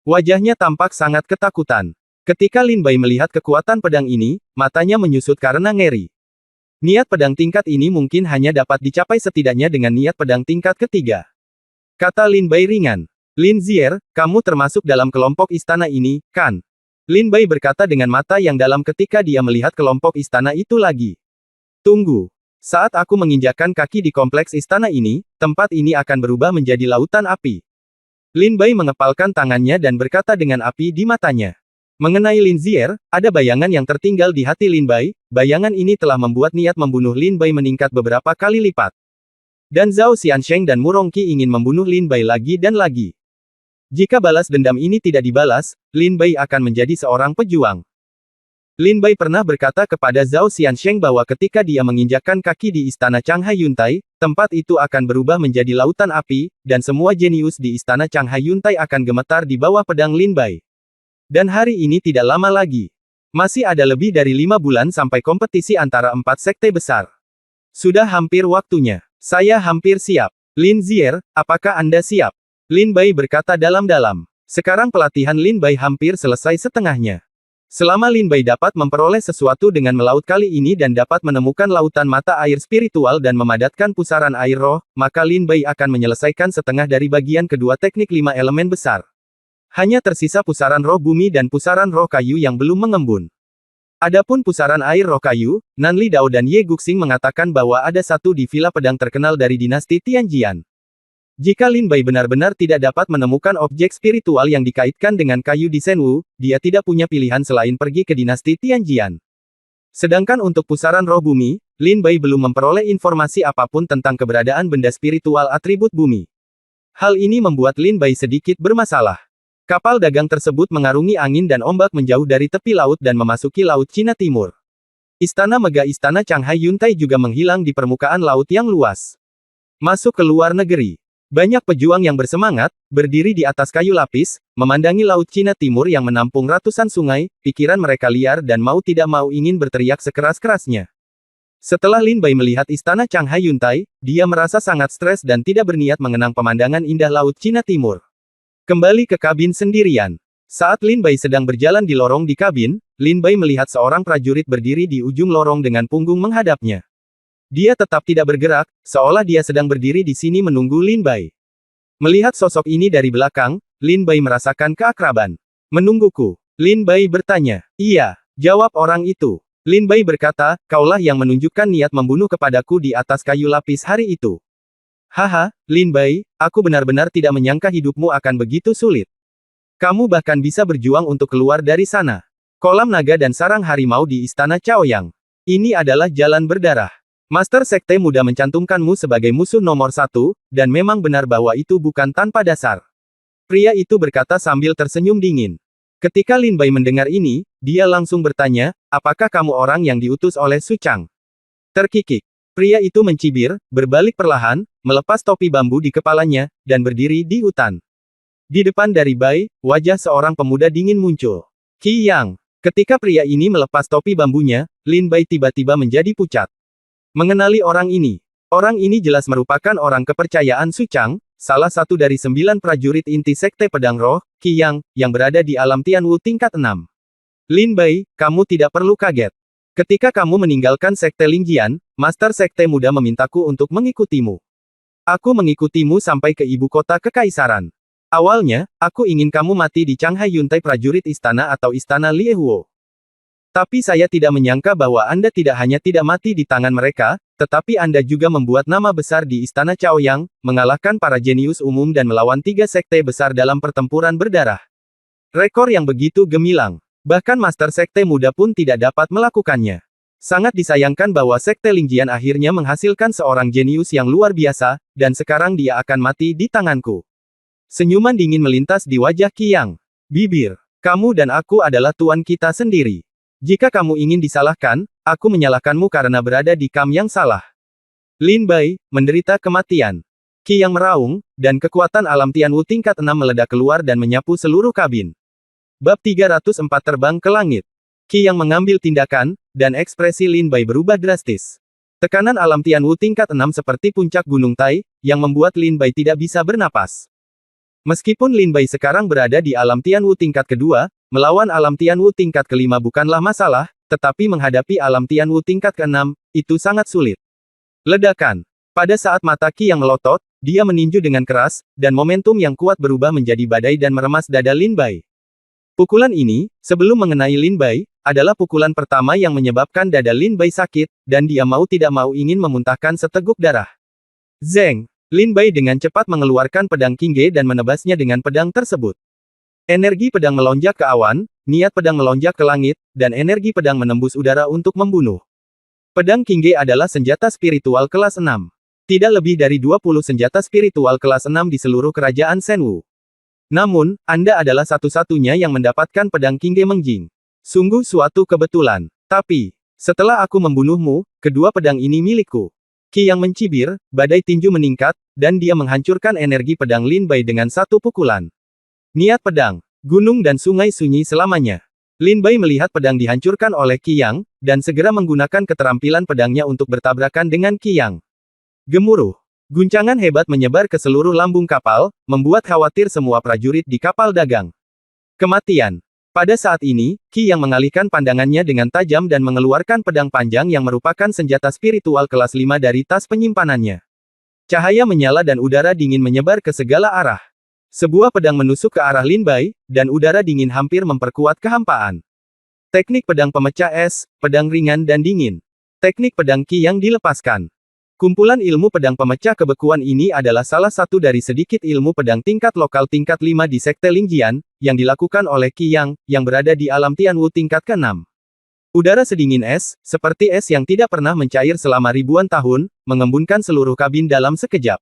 Speaker 1: Wajahnya tampak sangat ketakutan. Ketika Lin Bai melihat kekuatan pedang ini, matanya menyusut karena ngeri. Niat pedang tingkat ini mungkin hanya dapat dicapai setidaknya dengan niat pedang tingkat ketiga. Kata Lin Bai ringan. Lin Zier, kamu termasuk dalam kelompok istana ini, kan? Lin Bai berkata dengan mata yang dalam ketika dia melihat kelompok istana itu lagi. Tunggu. Saat aku menginjakkan kaki di kompleks istana ini, tempat ini akan berubah menjadi lautan api. Lin Bai mengepalkan tangannya dan berkata dengan api di matanya. Mengenai Lin Zier, ada bayangan yang tertinggal di hati Lin Bai, bayangan ini telah membuat niat membunuh Lin Bai meningkat beberapa kali lipat. Dan Zhao Xiansheng dan Mu Rongqi ingin membunuh Lin Bai lagi dan lagi. Jika balas dendam ini tidak dibalas, Lin Bai akan menjadi seorang pejuang. Lin Bai pernah berkata kepada Zhao Xiansheng bahwa ketika dia menginjakkan kaki di istana Changhai Yuntai, tempat itu akan berubah menjadi lautan api, dan semua jenius di istana Changhai Yuntai akan gemetar di bawah pedang Lin Bai. Dan hari ini tidak lama lagi. Masih ada lebih dari 5 bulan sampai kompetisi antara 4 sekte besar. Sudah hampir waktunya. Saya hampir siap. Lin Zier, apakah Anda siap? Lin Bai berkata dalam-dalam. Sekarang pelatihan Lin Bai hampir selesai setengahnya. Selama Lin Bai dapat memperoleh sesuatu dengan melaut kali ini dan dapat menemukan lautan mata air spiritual dan memadatkan pusaran air roh, maka Lin Bai akan menyelesaikan setengah dari bagian kedua teknik 5 elemen besar. Hanya tersisa pusaran roh bumi dan pusaran roh kayu yang belum mengembun. Adapun pusaran air roh kayu, Nanli Dao dan Ye Guxing mengatakan bahwa ada satu di villa pedang terkenal dari dinasti Tianjian. Jika Lin Bai benar-benar tidak dapat menemukan objek spiritual yang dikaitkan dengan kayu di Shenwu, dia tidak punya pilihan selain pergi ke dinasti Tianjian. Sedangkan untuk pusaran roh bumi, Lin Bai belum memperoleh informasi apapun tentang keberadaan benda spiritual atribut bumi. Hal ini membuat Lin Bai sedikit bermasalah. Kapal dagang tersebut mengarungi angin dan ombak menjauh dari tepi laut dan memasuki Laut Cina Timur. Istana megah Istana Changhai Yuntai juga menghilang di permukaan laut yang luas. Masuk ke luar negeri. Banyak pejuang yang bersemangat, berdiri di atas kayu lapis, memandangi Laut Cina Timur yang menampung ratusan sungai, pikiran mereka liar dan mau tidak mau ingin berteriak sekeras-kerasnya. Setelah Lin Bai melihat Istana Changhai Yuntai, dia merasa sangat stres dan tidak berniat mengenang pemandangan indah Laut Cina Timur. Kembali ke kabin sendirian. Saat Lin Bai sedang berjalan di lorong di kabin, Lin Bai melihat seorang prajurit berdiri di ujung lorong dengan punggung menghadapnya. Dia tetap tidak bergerak, seolah dia sedang berdiri di sini menunggu Lin Bai. Melihat sosok ini dari belakang, Lin Bai merasakan keakraban. Menungguku? Lin Bai bertanya. Iya, jawab orang itu. Lin Bai berkata, kaulah yang menunjukkan niat membunuh kepadaku di atas kayu lapis hari itu. Haha, Lin Bai, aku benar-benar tidak menyangka hidupmu akan begitu sulit. Kamu bahkan bisa berjuang untuk keluar dari sana. Kolam naga dan sarang harimau di Istana Chaoyang. Ini adalah jalan berdarah. Master Sekte Muda mencantumkanmu sebagai musuh nomor 1, dan memang benar bahwa itu bukan tanpa dasar. Pria itu berkata sambil tersenyum dingin. Ketika Lin Bai mendengar ini, dia langsung bertanya, apakah kamu orang yang diutus oleh Su Chang? Terkikik. Pria itu mencibir, berbalik perlahan, melepas topi bambu di kepalanya, dan berdiri di hutan. Di depan dari Bai, wajah seorang pemuda dingin muncul. Qi Yang. Ketika pria ini melepas topi bambunya, Lin Bai tiba-tiba menjadi pucat. Mengenali orang ini. Orang ini jelas merupakan orang kepercayaan Su Chang, salah satu dari 9 prajurit inti Sekte Pedang Roh, Qi Yang, yang berada di alam Tianwu tingkat 6. Lin Bai, kamu tidak perlu kaget. Ketika kamu meninggalkan Sekte Lingjian, Master Sekte Muda memintaku untuk mengikutimu. Aku mengikutimu sampai ke ibu kota kekaisaran. Awalnya, aku ingin kamu mati di Changhai Yuntai prajurit istana atau istana Liehuo. Tapi saya tidak menyangka bahwa Anda tidak hanya tidak mati di tangan mereka, tetapi Anda juga membuat nama besar di Istana Chaoyang, mengalahkan para jenius umum dan melawan 3 sekte besar dalam pertempuran berdarah. Rekor yang begitu gemilang. Bahkan Master Sekte Muda pun tidak dapat melakukannya. Sangat disayangkan bahwa Sekte Lingjian akhirnya menghasilkan seorang jenius yang luar biasa, dan sekarang dia akan mati di tanganku. Senyuman dingin melintas di wajah Qi Yang. Bibir, kamu dan aku adalah tuan kita sendiri. Jika kamu ingin disalahkan, aku menyalahkanmu karena berada di kam yang salah. Lin Bai, menderita kematian. Qi Yang meraung, dan kekuatan alam Tianwu tingkat 6 meledak keluar dan menyapu seluruh kabin. Bab 304 terbang ke langit. Qi Yang mengambil tindakan, dan ekspresi Lin Bai berubah drastis. Tekanan alam Tianwu tingkat 6 seperti puncak gunung Tai, yang membuat Lin Bai tidak bisa bernapas. Meskipun Lin Bai sekarang berada di alam Tianwu tingkat kedua, melawan alam Tianwu tingkat kelima bukanlah masalah, tetapi menghadapi alam Tianwu tingkat keenam, itu sangat sulit. Ledakan. Pada saat mata Qi Yang melotot, dia meninju dengan keras, dan momentum yang kuat berubah menjadi badai dan meremas dada Lin Bai. Pukulan ini, sebelum mengenai Lin Bai, adalah pukulan pertama yang menyebabkan dada Lin Bai sakit, dan dia mau tidak mau ingin memuntahkan seteguk darah. Zeng. Lin Bai dengan cepat mengeluarkan pedang Qingge dan menebasnya dengan pedang tersebut. Energi pedang melonjak ke awan, niat pedang melonjak ke langit, dan energi pedang menembus udara untuk membunuh. Pedang Qingge adalah senjata spiritual kelas 6. Tidak lebih dari 20 senjata spiritual kelas 6 di seluruh kerajaan Shenwu. Namun, Anda adalah satu-satunya yang mendapatkan pedang Qingge Mengjing. Sungguh suatu kebetulan. Tapi, setelah aku membunuhmu, kedua pedang ini milikku. Qi Yang mencibir, badai tinju meningkat, dan dia menghancurkan energi pedang Lin Bai dengan satu pukulan. Niat pedang, gunung dan sungai sunyi selamanya. Lin Bai melihat pedang dihancurkan oleh Qi Yang, dan segera menggunakan keterampilan pedangnya untuk bertabrakan dengan Qi Yang. Gemuruh. Guncangan hebat menyebar ke seluruh lambung kapal, membuat khawatir semua prajurit di kapal dagang. Kematian. Pada saat ini, Qi Yang mengalihkan pandangannya dengan tajam dan mengeluarkan pedang panjang yang merupakan senjata spiritual kelas 5 dari tas penyimpanannya. Cahaya menyala dan udara dingin menyebar ke segala arah. Sebuah pedang menusuk ke arah Lin Bai, dan udara dingin hampir memperkuat kehampaan. Teknik pedang pemecah es, pedang ringan dan dingin. Teknik pedang Qi Yang dilepaskan. Kumpulan ilmu pedang pemecah kebekuan ini adalah salah satu dari sedikit ilmu pedang tingkat lokal tingkat 5 di Sekte Lingjian, yang dilakukan oleh Qi Yang, yang berada di alam Tianwu tingkat ke-6. Udara sedingin es, seperti es yang tidak pernah mencair selama ribuan tahun, mengembunkan seluruh kabin dalam sekejap.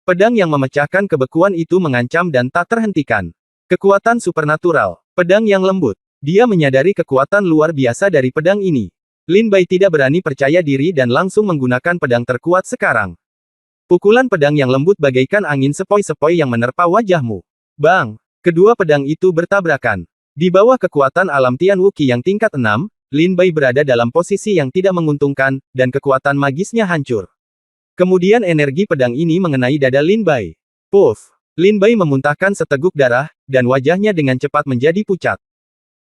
Speaker 1: Pedang yang memecahkan kebekuan itu mengancam dan tak terhentikan. Kekuatan supernatural. Pedang yang lembut. Dia menyadari kekuatan luar biasa dari pedang ini. Lin Bai tidak berani percaya diri dan langsung menggunakan pedang terkuat sekarang. Pukulan pedang yang lembut bagaikan angin sepoi-sepoi yang menerpa wajahmu. Bang! Kedua pedang itu bertabrakan. Di bawah kekuatan alam Tian Wuqi yang tingkat 6, Lin Bai berada dalam posisi yang tidak menguntungkan, dan kekuatan magisnya hancur. Kemudian energi pedang ini mengenai dada Lin Bai. Puff! Lin Bai memuntahkan seteguk darah, dan wajahnya dengan cepat menjadi pucat.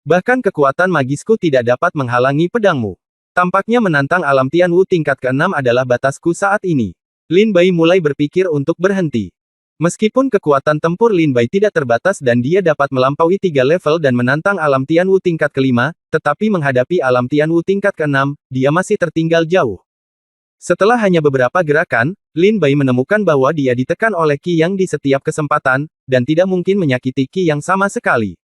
Speaker 1: Bahkan kekuatan magisku tidak dapat menghalangi pedangmu. Tampaknya menantang alam Tian Wu tingkat ke-6 adalah batasku saat ini. Lin Bai mulai berpikir untuk berhenti. Meskipun kekuatan tempur Lin Bai tidak terbatas dan dia dapat melampaui 3 level dan menantang alam Tian Wu tingkat ke-5, tetapi menghadapi alam Tian Wu tingkat ke-6, dia masih tertinggal jauh. Setelah hanya beberapa gerakan, Lin Bai menemukan bahwa dia ditekan oleh Qi Yang di setiap kesempatan, dan tidak mungkin menyakiti Qi Yang sama sekali.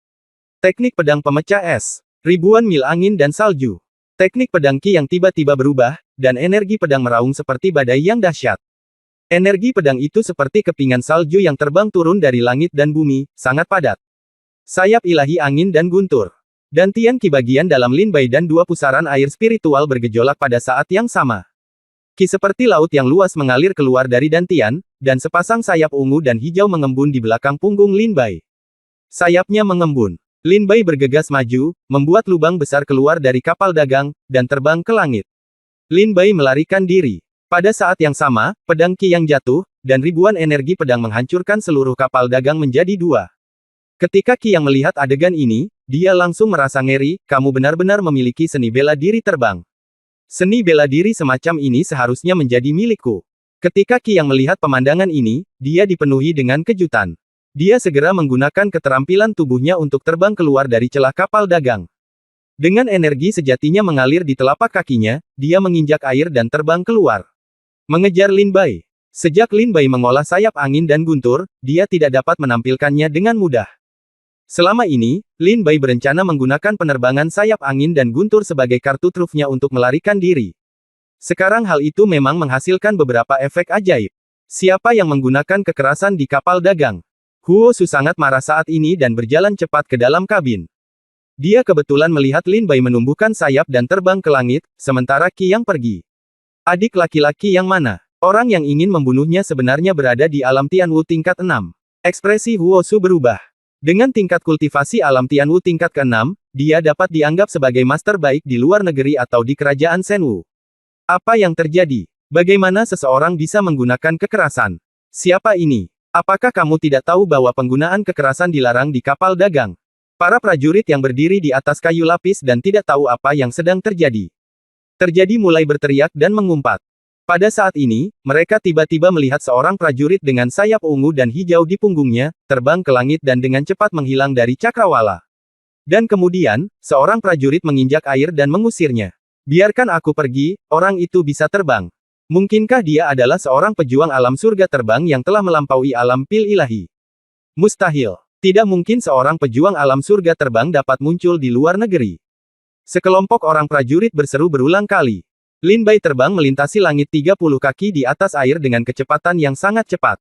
Speaker 1: Teknik pedang pemecah es. Ribuan mil angin dan salju. Teknik pedang Qi Yang tiba-tiba berubah, dan energi pedang meraung seperti badai yang dahsyat. Energi pedang itu seperti kepingan salju yang terbang turun dari langit dan bumi, sangat padat. Sayap ilahi angin dan guntur. Dantian Qi bagian dalam Lin Bai dan dua pusaran air spiritual bergejolak pada saat yang sama. Qi seperti laut yang luas mengalir keluar dari dantian, dan sepasang sayap ungu dan hijau mengembun di belakang punggung Lin Bai. Sayapnya mengembun. Lin Bai bergegas maju, membuat lubang besar keluar dari kapal dagang, dan terbang ke langit. Lin Bai melarikan diri. Pada saat yang sama, pedang Qi yang jatuh, dan ribuan energi pedang menghancurkan seluruh kapal dagang menjadi dua. Ketika Qi yang melihat adegan ini, dia langsung merasa ngeri, kamu benar-benar memiliki seni bela diri terbang. Seni bela diri semacam ini seharusnya menjadi milikku. Ketika Qi yang melihat pemandangan ini, dia dipenuhi dengan kejutan. Dia segera menggunakan keterampilan tubuhnya untuk terbang keluar dari celah kapal dagang. Dengan energi sejatinya mengalir di telapak kakinya, dia menginjak air dan terbang keluar. Mengejar Lin Bai. Sejak Lin Bai mengolah sayap angin dan guntur, dia tidak dapat menampilkannya dengan mudah. Selama ini, Lin Bai berencana menggunakan penerbangan sayap angin dan guntur sebagai kartu trufnya untuk melarikan diri. Sekarang hal itu memang menghasilkan beberapa efek ajaib. Siapa yang menggunakan kekerasan di kapal dagang? Huo Su sangat marah saat ini dan berjalan cepat ke dalam kabin. Dia kebetulan melihat Lin Bai menumbuhkan sayap dan terbang ke langit, sementara Qi yang pergi. Adik laki-laki yang mana? Orang yang ingin membunuhnya sebenarnya berada di alam Tian Wu tingkat 6. Ekspresi Huo Su berubah. Dengan tingkat kultivasi alam Tian Wu tingkat ke-6, dia dapat dianggap sebagai master baik di luar negeri atau di kerajaan Shen Wu. Apa yang terjadi? Bagaimana seseorang bisa menggunakan kekerasan? Siapa ini? Apakah kamu tidak tahu bahwa penggunaan kekerasan dilarang di kapal dagang? Para prajurit yang berdiri di atas kayu lapis dan tidak tahu apa yang sedang terjadi. Mulai berteriak dan mengumpat. Pada saat ini, mereka tiba-tiba melihat seorang prajurit dengan sayap ungu dan hijau di punggungnya, terbang ke langit dan dengan cepat menghilang dari cakrawala. Dan kemudian, seorang prajurit menginjak air dan mengusirnya. Biarkan aku pergi, orang itu bisa terbang. Mungkinkah dia adalah seorang pejuang alam surga terbang yang telah melampaui alam pil ilahi? Mustahil. Tidak mungkin seorang pejuang alam surga terbang dapat muncul di luar negeri. Sekelompok orang prajurit berseru berulang kali. Lin Bai terbang melintasi langit 30 kaki di atas air dengan kecepatan yang sangat cepat.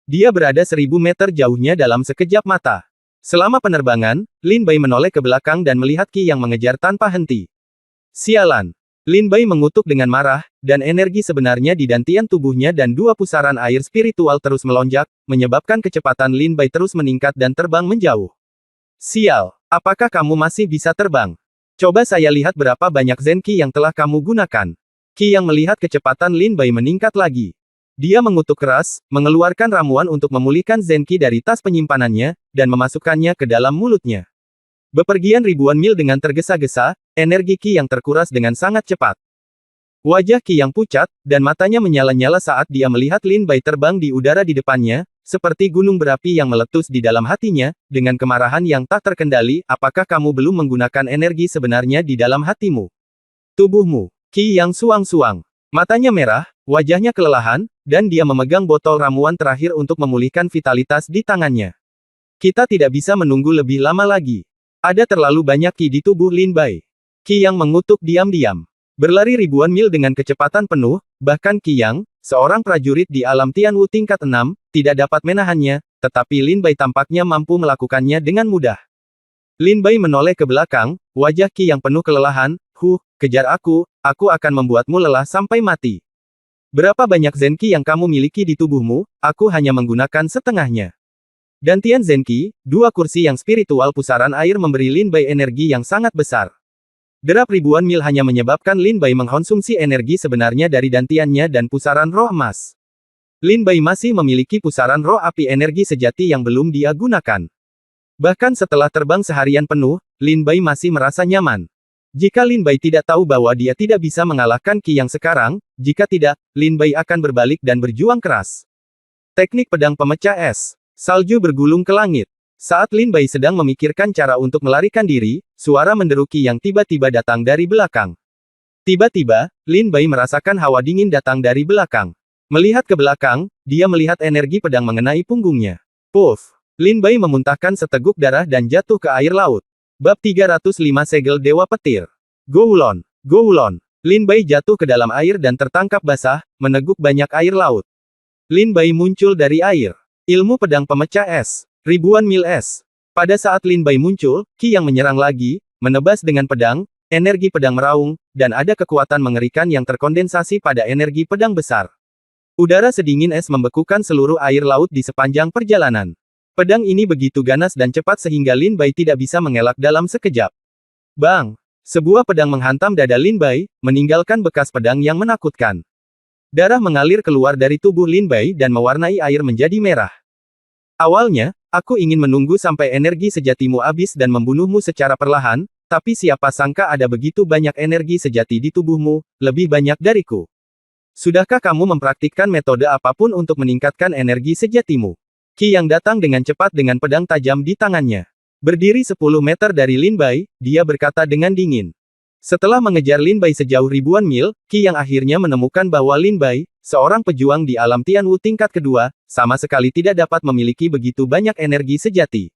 Speaker 1: Dia berada 1000 meter jauhnya dalam sekejap mata. Selama penerbangan, Lin Bai menoleh ke belakang dan melihat Qi yang mengejar tanpa henti. Sialan! Lin Bai mengutuk dengan marah, dan energi sebenarnya di dantian tubuhnya dan dua pusaran air spiritual terus melonjak, menyebabkan kecepatan Lin Bai terus meningkat dan terbang menjauh. Sial! Apakah kamu masih bisa terbang? Coba saya lihat berapa banyak Zen Qi yang telah kamu gunakan. Qi yang melihat kecepatan Lin Bai meningkat lagi. Dia mengutuk keras, mengeluarkan ramuan untuk memulihkan Zen Qi dari tas penyimpanannya, dan memasukkannya ke dalam mulutnya. Bepergian ribuan mil dengan tergesa-gesa, energi Qi yang terkuras dengan sangat cepat. Wajah Qi yang pucat, dan matanya menyala-nyala saat dia melihat Lin Bai terbang di udara di depannya, seperti gunung berapi yang meletus di dalam hatinya, dengan kemarahan yang tak terkendali, apakah kamu belum menggunakan energi sebenarnya di dalam hatimu? Tubuhmu. Qi yang suang-suang. Matanya merah, wajahnya kelelahan, dan dia memegang botol ramuan terakhir untuk memulihkan vitalitas di tangannya. Kita tidak bisa menunggu lebih lama lagi. Ada terlalu banyak Qi di tubuh Lin Bai. Qi yang mengutuk diam-diam. Berlari ribuan mil dengan kecepatan penuh, bahkan Qi yang, seorang prajurit di alam Tian Wu tingkat 6, tidak dapat menahannya, tetapi Lin Bai tampaknya mampu melakukannya dengan mudah. Lin Bai menoleh ke belakang, wajah Qi yang penuh kelelahan. Kejar aku akan membuatmu lelah sampai mati. Berapa banyak Zenki yang kamu miliki di tubuhmu, aku hanya menggunakan setengahnya. Dantian Zenki, 2 kursi yang spiritual pusaran air memberi Lin Bai energi yang sangat besar. Derap ribuan mil hanya menyebabkan Lin Bai mengkonsumsi energi sebenarnya dari dantiannya dan pusaran roh emas. Lin Bai masih memiliki pusaran roh api energi sejati yang belum dia gunakan. Bahkan setelah terbang seharian penuh, Lin Bai masih merasa nyaman. Jika Lin Bai tidak tahu bahwa dia tidak bisa mengalahkan Qi yang sekarang, jika tidak, Lin Bai akan berbalik dan berjuang keras. Teknik pedang pemecah es. Salju bergulung ke langit. Saat Lin Bai sedang memikirkan cara untuk melarikan diri, suara menderu Qi yang tiba-tiba datang dari belakang. Tiba-tiba, Lin Bai merasakan hawa dingin datang dari belakang. Melihat ke belakang, dia melihat energi pedang mengenai punggungnya. Puff! Lin Bai memuntahkan seteguk darah dan jatuh ke air laut. Bab 305 Segel Dewa Petir. Gowulon! Gowulon! Lin Bai jatuh ke dalam air dan tertangkap basah, meneguk banyak air laut. Lin Bai muncul dari air. Ilmu pedang pemecah es. Ribuan mil es. Pada saat Lin Bai muncul, Qi yang menyerang lagi, menebas dengan pedang, energi pedang meraung, dan ada kekuatan mengerikan yang terkondensasi pada energi pedang besar. Udara sedingin es membekukan seluruh air laut di sepanjang perjalanan. Pedang ini begitu ganas dan cepat sehingga Lin Bai tidak bisa mengelak dalam sekejap. Bang! Sebuah pedang menghantam dada Lin Bai, meninggalkan bekas pedang yang menakutkan. Darah mengalir keluar dari tubuh Lin Bai dan mewarnai air menjadi merah. Awalnya, aku ingin menunggu sampai energi sejatimu habis dan membunuhmu secara perlahan, tapi siapa sangka ada begitu banyak energi sejati di tubuhmu, lebih banyak dariku. Sudahkah kamu mempraktikkan metode apapun untuk meningkatkan energi sejatimu? Qi yang datang dengan cepat dengan pedang tajam di tangannya. Berdiri 10 meter dari Lin Bai, dia berkata dengan dingin. Setelah mengejar Lin Bai sejauh ribuan mil, Qi yang akhirnya menemukan bahwa Lin Bai, seorang pejuang di alam Tianwu tingkat kedua, sama sekali tidak dapat memiliki begitu banyak energi sejati.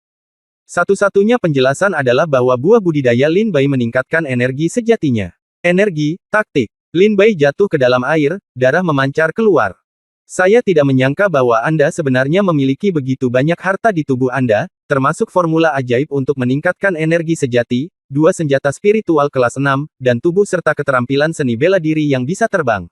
Speaker 1: Satu-satunya penjelasan adalah bahwa buah budidaya Lin Bai meningkatkan energi sejatinya. Energi, taktik. Lin Bai jatuh ke dalam air, darah memancar keluar. Saya tidak menyangka bahwa Anda sebenarnya memiliki begitu banyak harta di tubuh Anda, termasuk formula ajaib untuk meningkatkan energi sejati, 2 senjata spiritual kelas 6, dan tubuh serta keterampilan seni bela diri yang bisa terbang.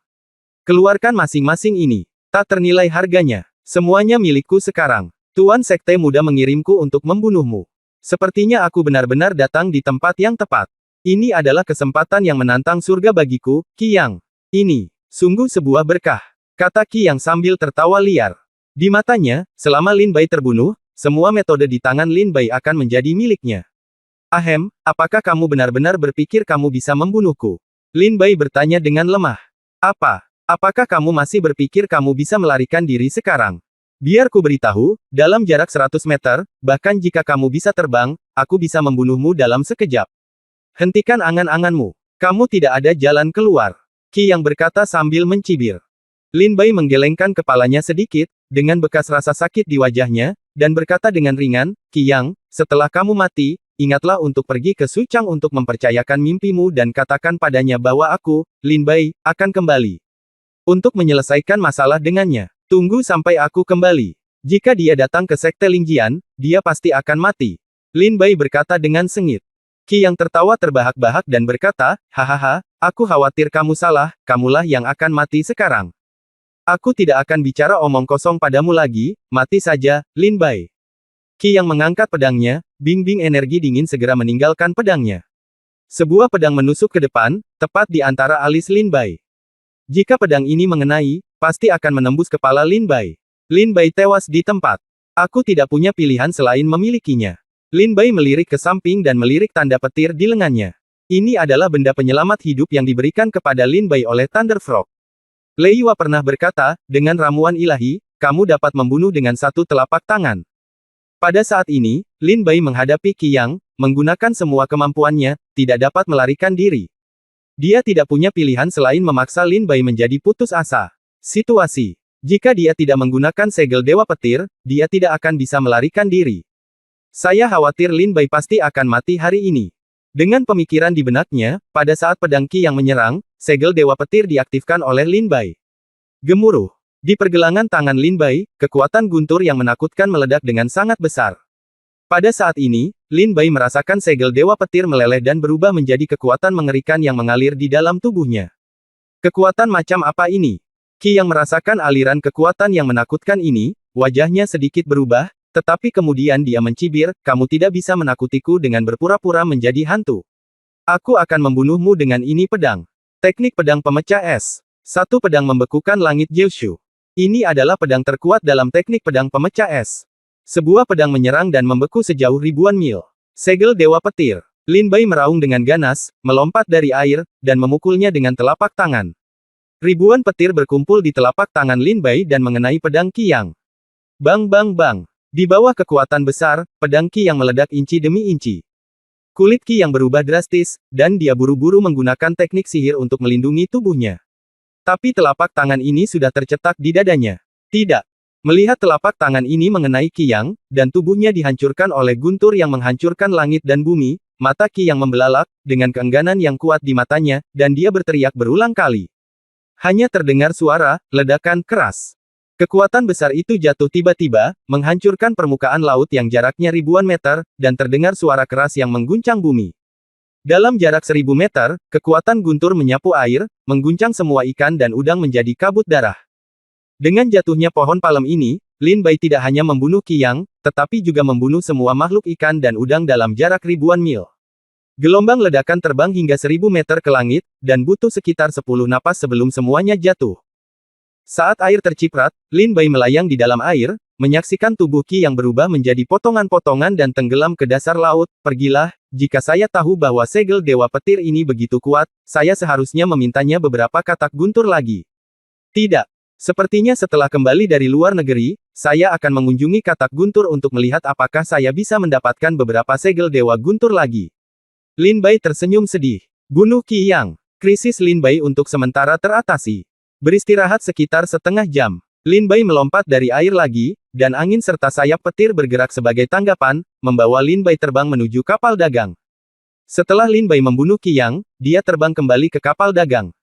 Speaker 1: Keluarkan masing-masing ini. Tak ternilai harganya. Semuanya milikku sekarang. Tuan Sekte Muda mengirimku untuk membunuhmu. Sepertinya aku benar-benar datang di tempat yang tepat. Ini adalah kesempatan yang menantang surga bagiku, Qi Yang. Ini, sungguh sebuah berkah. Kata Qi Yang sambil tertawa liar. Di matanya, selama Lin Bai terbunuh, semua metode di tangan Lin Bai akan menjadi miliknya. Ahem, apakah kamu benar-benar berpikir kamu bisa membunuhku? Lin Bai bertanya dengan lemah. Apakah kamu masih berpikir kamu bisa melarikan diri sekarang? Biar ku beritahu, dalam jarak 100 meter, bahkan jika kamu bisa terbang, aku bisa membunuhmu dalam sekejap. Hentikan angan-anganmu. Kamu tidak ada jalan keluar. Qi Yang berkata sambil mencibir. Lin Bai menggelengkan kepalanya sedikit, dengan bekas rasa sakit di wajahnya, dan berkata dengan ringan, Qi Yang, setelah kamu mati, ingatlah untuk pergi ke Suchang untuk mempercayakan mimpimu dan katakan padanya bahwa aku, Lin Bai, akan kembali. Untuk menyelesaikan masalah dengannya. Tunggu sampai aku kembali. Jika dia datang ke Sekte Lingjian, dia pasti akan mati. Lin Bai berkata dengan sengit. Qi Yang tertawa terbahak-bahak dan berkata, hahaha, aku khawatir kamu salah, kamulah yang akan mati sekarang. Aku tidak akan bicara omong kosong padamu lagi, mati saja, Lin Bai. Qi Yang mengangkat pedangnya, bing-bing energi dingin segera meninggalkan pedangnya. Sebuah pedang menusuk ke depan, tepat di antara alis Lin Bai. Jika pedang ini mengenai, pasti akan menembus kepala Lin Bai. Lin Bai tewas di tempat. Aku tidak punya pilihan selain memilikinya. Lin Bai melirik ke samping dan melirik tanda petir di lengannya. Ini adalah benda penyelamat hidup yang diberikan kepada Lin Bai oleh Thunder Frog. Lei Yue pernah berkata, dengan ramuan ilahi, kamu dapat membunuh dengan satu telapak tangan. Pada saat ini, Lin Bai menghadapi Qi Yang, menggunakan semua kemampuannya, tidak dapat melarikan diri. Dia tidak punya pilihan selain memaksa Lin Bai menjadi putus asa. Situasi. Jika dia tidak menggunakan segel Dewa Petir, dia tidak akan bisa melarikan diri. Saya khawatir Lin Bai pasti akan mati hari ini. Dengan pemikiran di benaknya, pada saat pedang Qi Yang menyerang, segel Dewa Petir diaktifkan oleh Lin Bai. Gemuruh. Di pergelangan tangan Lin Bai, kekuatan guntur yang menakutkan meledak dengan sangat besar. Pada saat ini, Lin Bai merasakan segel Dewa Petir meleleh dan berubah menjadi kekuatan mengerikan yang mengalir di dalam tubuhnya. Kekuatan macam apa ini? Qi yang merasakan aliran kekuatan yang menakutkan ini, wajahnya sedikit berubah, tetapi kemudian dia mencibir, kamu tidak bisa menakutiku dengan berpura-pura menjadi hantu. Aku akan membunuhmu dengan ini pedang. Teknik pedang pemecah es. Satu pedang membekukan langit Jiushu. Ini adalah pedang terkuat dalam teknik pedang pemecah es. Sebuah pedang menyerang dan membeku sejauh ribuan mil. Segel Dewa Petir. Lin Bai meraung dengan ganas, melompat dari air, dan memukulnya dengan telapak tangan. Ribuan petir berkumpul di telapak tangan Lin Bai dan mengenai pedang Qi Yang. Bang bang bang. Di bawah kekuatan besar, pedang Qi Yang meledak inci demi inci. Kulit Qi Yang berubah drastis, dan dia buru-buru menggunakan teknik sihir untuk melindungi tubuhnya. Tapi telapak tangan ini sudah tercetak di dadanya. Tidak. Melihat telapak tangan ini mengenai Qi Yang, dan tubuhnya dihancurkan oleh guntur yang menghancurkan langit dan bumi, mata Qi Yang membelalak, dengan keengganan yang kuat di matanya, dan dia berteriak berulang kali. Hanya terdengar suara, ledakan keras. Kekuatan besar itu jatuh tiba-tiba, menghancurkan permukaan laut yang jaraknya ribuan meter, dan terdengar suara keras yang mengguncang bumi. Dalam jarak 1000 meter, kekuatan guntur menyapu air, mengguncang semua ikan dan udang menjadi kabut darah. Dengan jatuhnya pohon palem ini, Lin Bai tidak hanya membunuh Qi Yang, tetapi juga membunuh semua makhluk ikan dan udang dalam jarak ribuan mil. Gelombang ledakan terbang hingga 1000 meter ke langit, dan butuh sekitar 10 napas sebelum semuanya jatuh. Saat air terciprat, Lin Bai melayang di dalam air, menyaksikan tubuh Qi Yang berubah menjadi potongan-potongan dan tenggelam ke dasar laut. Pergilah, jika saya tahu bahwa segel Dewa Petir ini begitu kuat, saya seharusnya memintanya beberapa katak guntur lagi. Tidak. Sepertinya setelah kembali dari luar negeri, saya akan mengunjungi katak guntur untuk melihat apakah saya bisa mendapatkan beberapa segel Dewa Guntur lagi. Lin Bai tersenyum sedih. Bunuh Qi Yang. Krisis Lin Bai untuk sementara teratasi. Beristirahat sekitar setengah jam. Lin Bai melompat dari air lagi, dan angin serta sayap petir bergerak sebagai tanggapan, membawa Lin Bai terbang menuju kapal dagang. Setelah Lin Bai membunuh Qi Yang, dia terbang kembali ke kapal dagang.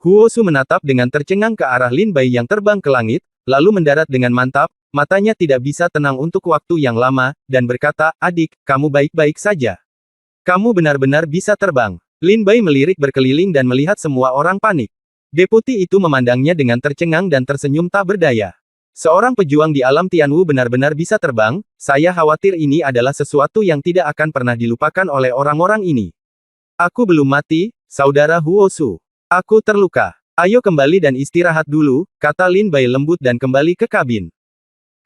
Speaker 1: Huo Su menatap dengan tercengang ke arah Lin Bai yang terbang ke langit, lalu mendarat dengan mantap, matanya tidak bisa tenang untuk waktu yang lama, dan berkata, adik, kamu baik-baik saja. Kamu benar-benar bisa terbang. Lin Bai melirik berkeliling dan melihat semua orang panik. Deputi itu memandangnya dengan tercengang dan tersenyum tak berdaya. Seorang pejuang di alam Tianwu benar-benar bisa terbang, saya khawatir ini adalah sesuatu yang tidak akan pernah dilupakan oleh orang-orang ini. Aku belum mati, saudara Huo Su. Aku terluka. Ayo kembali dan istirahat dulu, kata Lin Bai lembut dan kembali ke kabin.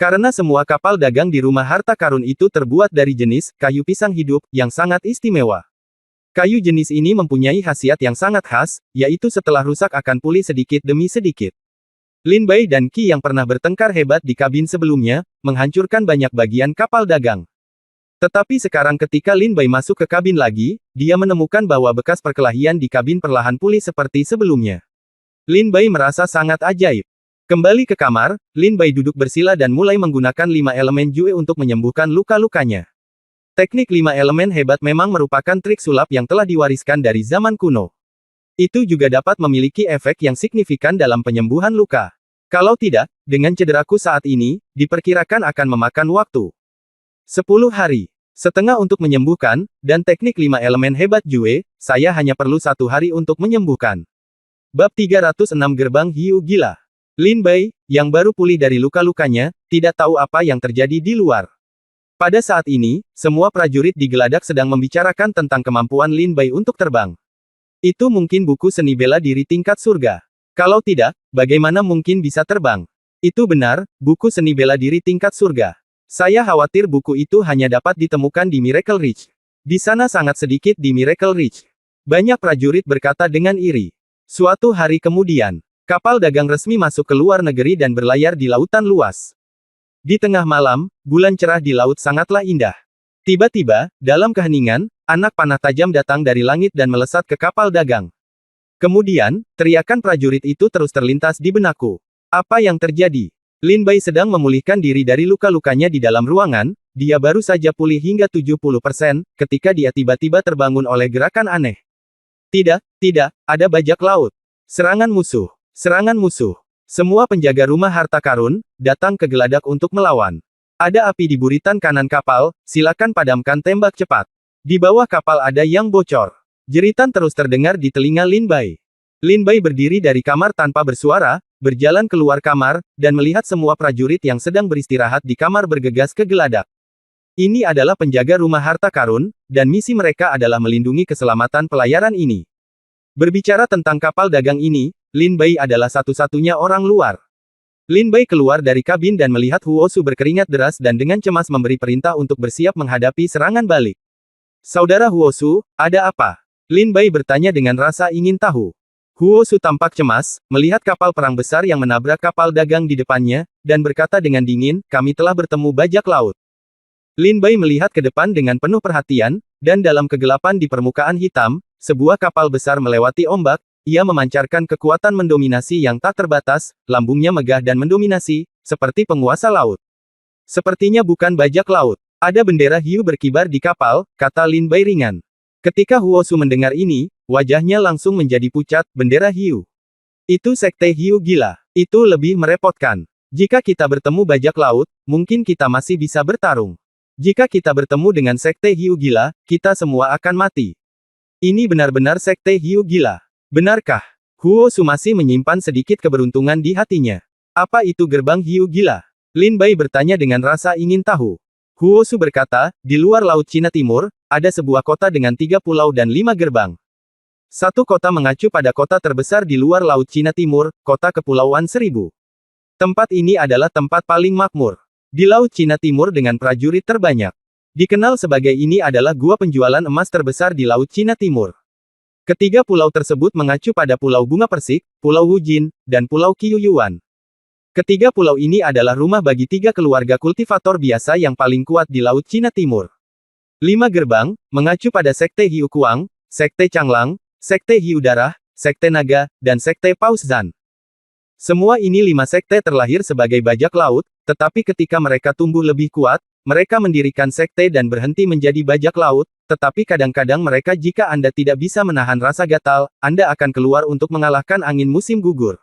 Speaker 1: Karena semua kapal dagang di rumah harta karun itu terbuat dari jenis kayu pisang hidup yang sangat istimewa. Kayu jenis ini mempunyai khasiat yang sangat khas, yaitu setelah rusak akan pulih sedikit demi sedikit. Lin Bai dan Qi yang pernah bertengkar hebat di kabin sebelumnya, menghancurkan banyak bagian kapal dagang. Tetapi sekarang ketika Lin Bai masuk ke kabin lagi, dia menemukan bahwa bekas perkelahian di kabin perlahan pulih seperti sebelumnya. Lin Bai merasa sangat ajaib. Kembali ke kamar, Lin Bai duduk bersila dan mulai menggunakan 5 elemen Jue untuk menyembuhkan luka-lukanya. Teknik 5 elemen hebat memang merupakan trik sulap yang telah diwariskan dari zaman kuno. Itu juga dapat memiliki efek yang signifikan dalam penyembuhan luka. Kalau tidak, dengan cederaku saat ini, diperkirakan akan memakan waktu 10 hari. Setengah untuk menyembuhkan, dan teknik 5 elemen hebat Jue, saya hanya perlu 1 hari untuk menyembuhkan. Bab 306 Gerbang Hiu Gila. Lin Bai, yang baru pulih dari luka-lukanya, tidak tahu apa yang terjadi di luar. Pada saat ini, semua prajurit di Geladak sedang membicarakan tentang kemampuan Lin Bai untuk terbang. Itu mungkin buku seni bela diri tingkat surga. Kalau tidak, bagaimana mungkin bisa terbang? Itu benar, buku seni bela diri tingkat surga. Saya khawatir buku itu hanya dapat ditemukan di Miracle Ridge. Di sana sangat sedikit di Miracle Ridge. Banyak prajurit berkata dengan iri. Suatu hari kemudian, kapal dagang resmi masuk ke luar negeri dan berlayar di lautan luas. Di tengah malam, bulan cerah di laut sangatlah indah. Tiba-tiba, dalam keheningan, anak panah tajam datang dari langit dan melesat ke kapal dagang. Kemudian, teriakan prajurit itu terus terlintas di benakku. Apa yang terjadi? Lin Bai sedang memulihkan diri dari luka-lukanya di dalam ruangan, dia baru saja pulih hingga 70%, ketika dia tiba-tiba terbangun oleh gerakan aneh. Tidak, ada bajak laut. Serangan musuh. Serangan musuh. Semua penjaga rumah harta karun, datang ke geladak untuk melawan. Ada api di buritan kanan kapal, silakan padamkan tembak cepat. Di bawah kapal ada yang bocor. Jeritan terus terdengar di telinga Lin Bai. Lin Bai berdiri dari kamar tanpa bersuara, berjalan keluar kamar, dan melihat semua prajurit yang sedang beristirahat di kamar bergegas ke geladak. Ini adalah penjaga rumah harta karun, dan misi mereka adalah melindungi keselamatan pelayaran ini. Berbicara tentang kapal dagang ini, Lin Bai adalah satu-satunya orang luar. Lin Bai keluar dari kabin dan melihat Huo Su berkeringat deras dan dengan cemas memberi perintah untuk bersiap menghadapi serangan balik. Saudara Huo Su, ada apa? Lin Bai bertanya dengan rasa ingin tahu. Huo Su tampak cemas, melihat kapal perang besar yang menabrak kapal dagang di depannya, dan berkata dengan dingin, kami telah bertemu bajak laut. Lin Bai melihat ke depan dengan penuh perhatian, dan dalam kegelapan di permukaan hitam, sebuah kapal besar melewati ombak, ia memancarkan kekuatan mendominasi yang tak terbatas, lambungnya megah dan mendominasi, seperti penguasa laut. Sepertinya bukan bajak laut. Ada bendera hiu berkibar di kapal, kata Lin Bai ringan. Ketika Huo Su mendengar ini, wajahnya langsung menjadi pucat, bendera hiu. Itu sekte hiu gila. Itu lebih merepotkan. Jika kita bertemu bajak laut, mungkin kita masih bisa bertarung. Jika kita bertemu dengan sekte hiu gila, kita semua akan mati. Ini benar-benar sekte hiu gila. Benarkah? Huo Su masih menyimpan sedikit keberuntungan di hatinya. Apa itu gerbang hiu gila? Lin Bai bertanya dengan rasa ingin tahu. Huo Su berkata, di luar Laut Cina Timur, ada sebuah kota dengan 3 pulau dan 5 gerbang. Satu kota mengacu pada kota terbesar di luar Laut Cina Timur, kota Kepulauan Seribu. Tempat ini adalah tempat paling makmur di Laut Cina Timur dengan prajurit terbanyak. Dikenal sebagai ini adalah gua penjualan emas terbesar di Laut Cina Timur. Ketiga pulau tersebut mengacu pada Pulau Bunga Persik, Pulau Wujin, dan Pulau Qiyuan. Ketiga pulau ini adalah rumah bagi 3 keluarga kultivator biasa yang paling kuat di Laut Cina Timur. 5 gerbang, mengacu pada Sekte Hiu Kuang, Sekte Changlang, Sekte Hiu Darah, Sekte Naga, dan Sekte Paus Zan. Semua ini 5 sekte terlahir sebagai bajak laut, tetapi ketika mereka tumbuh lebih kuat, mereka mendirikan sekte dan berhenti menjadi bajak laut, tetapi kadang-kadang mereka jika Anda tidak bisa menahan rasa gatal, Anda akan keluar untuk mengalahkan angin musim gugur.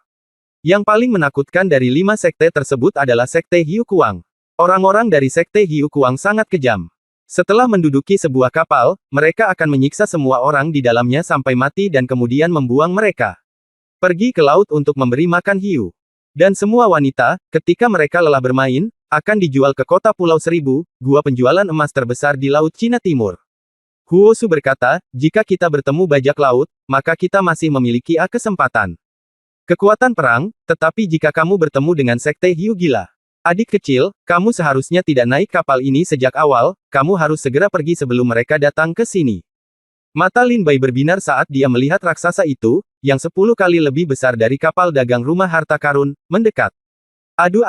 Speaker 1: Yang paling menakutkan dari 5 sekte tersebut adalah Sekte Hiu Kuang. Orang-orang dari Sekte Hiu Kuang sangat kejam. Setelah menduduki sebuah kapal, mereka akan menyiksa semua orang di dalamnya sampai mati dan kemudian membuang mereka pergi ke laut untuk memberi makan hiu. Dan semua wanita, ketika mereka lelah bermain, akan dijual ke kota Pulau Seribu, gua penjualan emas terbesar di Laut Cina Timur. Huo Su berkata, jika kita bertemu bajak laut, maka kita masih memiliki kesempatan. Kekuatan perang, tetapi jika kamu bertemu dengan sekte hiu gila. Adik kecil, kamu seharusnya tidak naik kapal ini sejak awal, kamu harus segera pergi sebelum mereka datang ke sini. Mata Lin Bai berbinar saat dia melihat raksasa itu, yang 10 kali lebih besar dari kapal dagang rumah harta karun, mendekat. Aduh.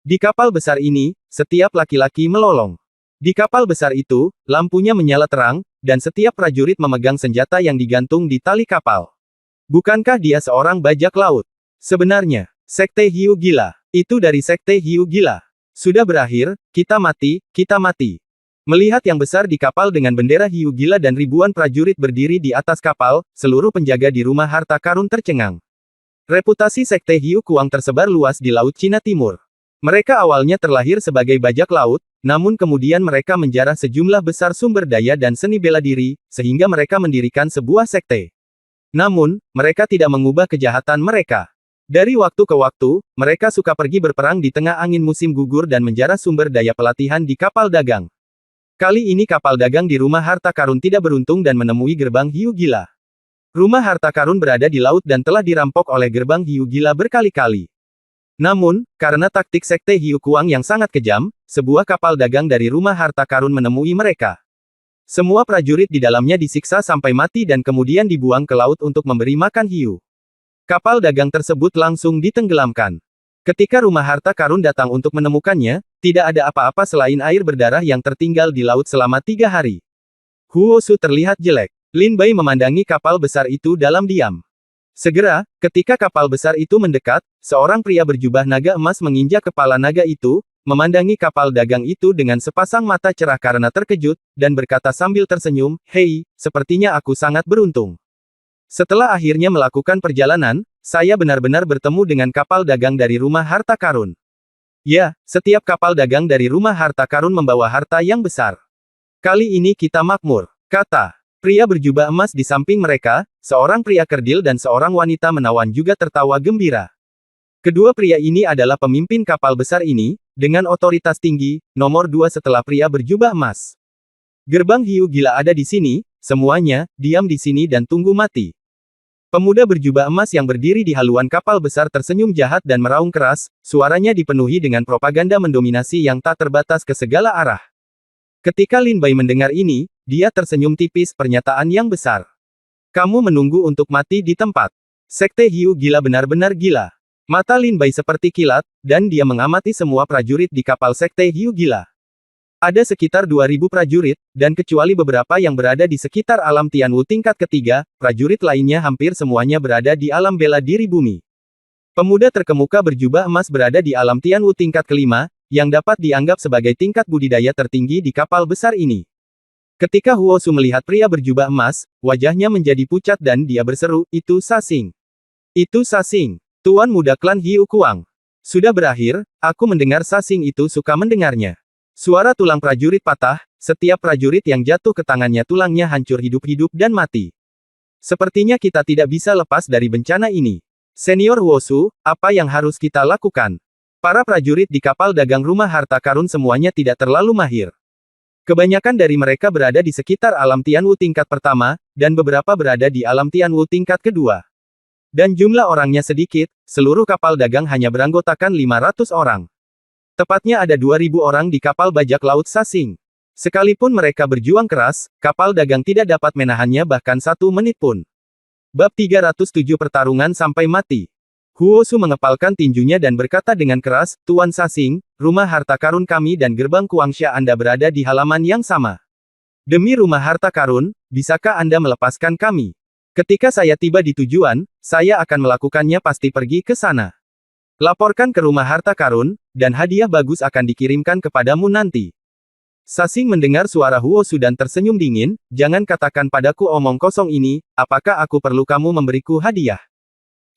Speaker 1: Di kapal besar ini, setiap laki-laki melolong. Di kapal besar itu, lampunya menyala terang, dan setiap prajurit memegang senjata yang digantung di tali kapal. Bukankah dia seorang bajak laut? Sebenarnya, Sekte Hiu Gila. Itu dari Sekte Hiu Gila. Sudah berakhir, kita mati. Melihat yang besar di kapal dengan bendera hiu gila dan ribuan prajurit berdiri di atas kapal, seluruh penjaga di rumah harta karun tercengang. Reputasi Sekte Hiu Kuang tersebar luas di Laut Cina Timur. Mereka awalnya terlahir sebagai bajak laut, namun kemudian mereka menjarah sejumlah besar sumber daya dan seni bela diri, sehingga mereka mendirikan sebuah sekte. Namun, mereka tidak mengubah kejahatan mereka. Dari waktu ke waktu, mereka suka pergi berperang di tengah angin musim gugur dan menjarah sumber daya pelatihan di kapal dagang. Kali ini kapal dagang di rumah harta karun tidak beruntung dan menemui gerbang hiu gila. Rumah harta karun berada di laut dan telah dirampok oleh gerbang hiu gila berkali-kali. Namun, karena taktik sekte hiu kuang yang sangat kejam, sebuah kapal dagang dari rumah harta karun menemui mereka. Semua prajurit di dalamnya disiksa sampai mati dan kemudian dibuang ke laut untuk memberi makan hiu. Kapal dagang tersebut langsung ditenggelamkan. Ketika rumah harta karun datang untuk menemukannya, tidak ada apa-apa selain air berdarah yang tertinggal di laut selama 3 hari. Huo Su terlihat jelek. Lin Bai memandangi kapal besar itu dalam diam. Segera, ketika kapal besar itu mendekat, seorang pria berjubah naga emas menginjak kepala naga itu, memandangi kapal dagang itu dengan sepasang mata cerah karena terkejut, dan berkata sambil tersenyum, "Hei, sepertinya aku sangat beruntung." Setelah akhirnya melakukan perjalanan, saya benar-benar bertemu dengan kapal dagang dari rumah harta karun. Ya, setiap kapal dagang dari rumah harta karun membawa harta yang besar. Kali ini kita makmur, kata pria berjubah emas di samping mereka, seorang pria kerdil dan seorang wanita menawan juga tertawa gembira. Kedua pria ini adalah pemimpin kapal besar ini, dengan otoritas tinggi, nomor 2 setelah pria berjubah emas. Gerbang hiu gila ada di sini, semuanya, diam di sini dan tunggu mati. Pemuda berjubah emas yang berdiri di haluan kapal besar tersenyum jahat dan meraung keras, suaranya dipenuhi dengan propaganda mendominasi yang tak terbatas ke segala arah. Ketika Lin Bai mendengar ini, dia tersenyum tipis, pernyataan yang besar. Kamu menunggu untuk mati di tempat. Sekte hiu gila benar-benar gila. Mata Lin Bai seperti kilat, dan dia mengamati semua prajurit di kapal sekte hiu gila. Ada sekitar 2.000 prajurit, dan kecuali beberapa yang berada di sekitar alam Tianwu tingkat ketiga, prajurit lainnya hampir semuanya berada di alam bela diri bumi. Pemuda terkemuka berjubah emas berada di alam Tianwu tingkat kelima, yang dapat dianggap sebagai tingkat budidaya tertinggi di kapal besar ini. Ketika Huo Su melihat pria berjubah emas, wajahnya menjadi pucat dan dia berseru, itu Sasing. Itu Sasing. Tuan muda klan Hiu Kuang. Sudah berakhir, aku mendengar Sasing itu suka mendengarnya. Suara tulang prajurit patah, setiap prajurit yang jatuh ke tangannya tulangnya hancur hidup-hidup dan mati. Sepertinya kita tidak bisa lepas dari bencana ini. Senior Huosu, apa yang harus kita lakukan? Para prajurit di kapal dagang rumah harta karun semuanya tidak terlalu mahir. Kebanyakan dari mereka berada di sekitar alam Tianwu tingkat pertama, dan beberapa berada di alam Tianwu tingkat kedua. Dan jumlah orangnya sedikit, seluruh kapal dagang hanya beranggotakan 500 orang. Tepatnya ada 2.000 orang di kapal bajak laut Sasing. Sekalipun mereka berjuang keras, kapal dagang tidak dapat menahannya bahkan 1 menit pun. Bab 307 Pertarungan sampai mati. Huo Su mengepalkan tinjunya dan berkata dengan keras, Tuan Sasing, rumah harta karun kami dan gerbang Kuangsha Anda berada di halaman yang sama. Demi rumah harta karun, bisakah Anda melepaskan kami? Ketika saya tiba di tujuan, saya akan melakukannya pasti pergi ke sana. Laporkan ke rumah harta karun, dan hadiah bagus akan dikirimkan kepadamu nanti. Sasing mendengar suara Huo Su dan tersenyum dingin, jangan katakan padaku omong kosong ini, apakah aku perlu kamu memberiku hadiah?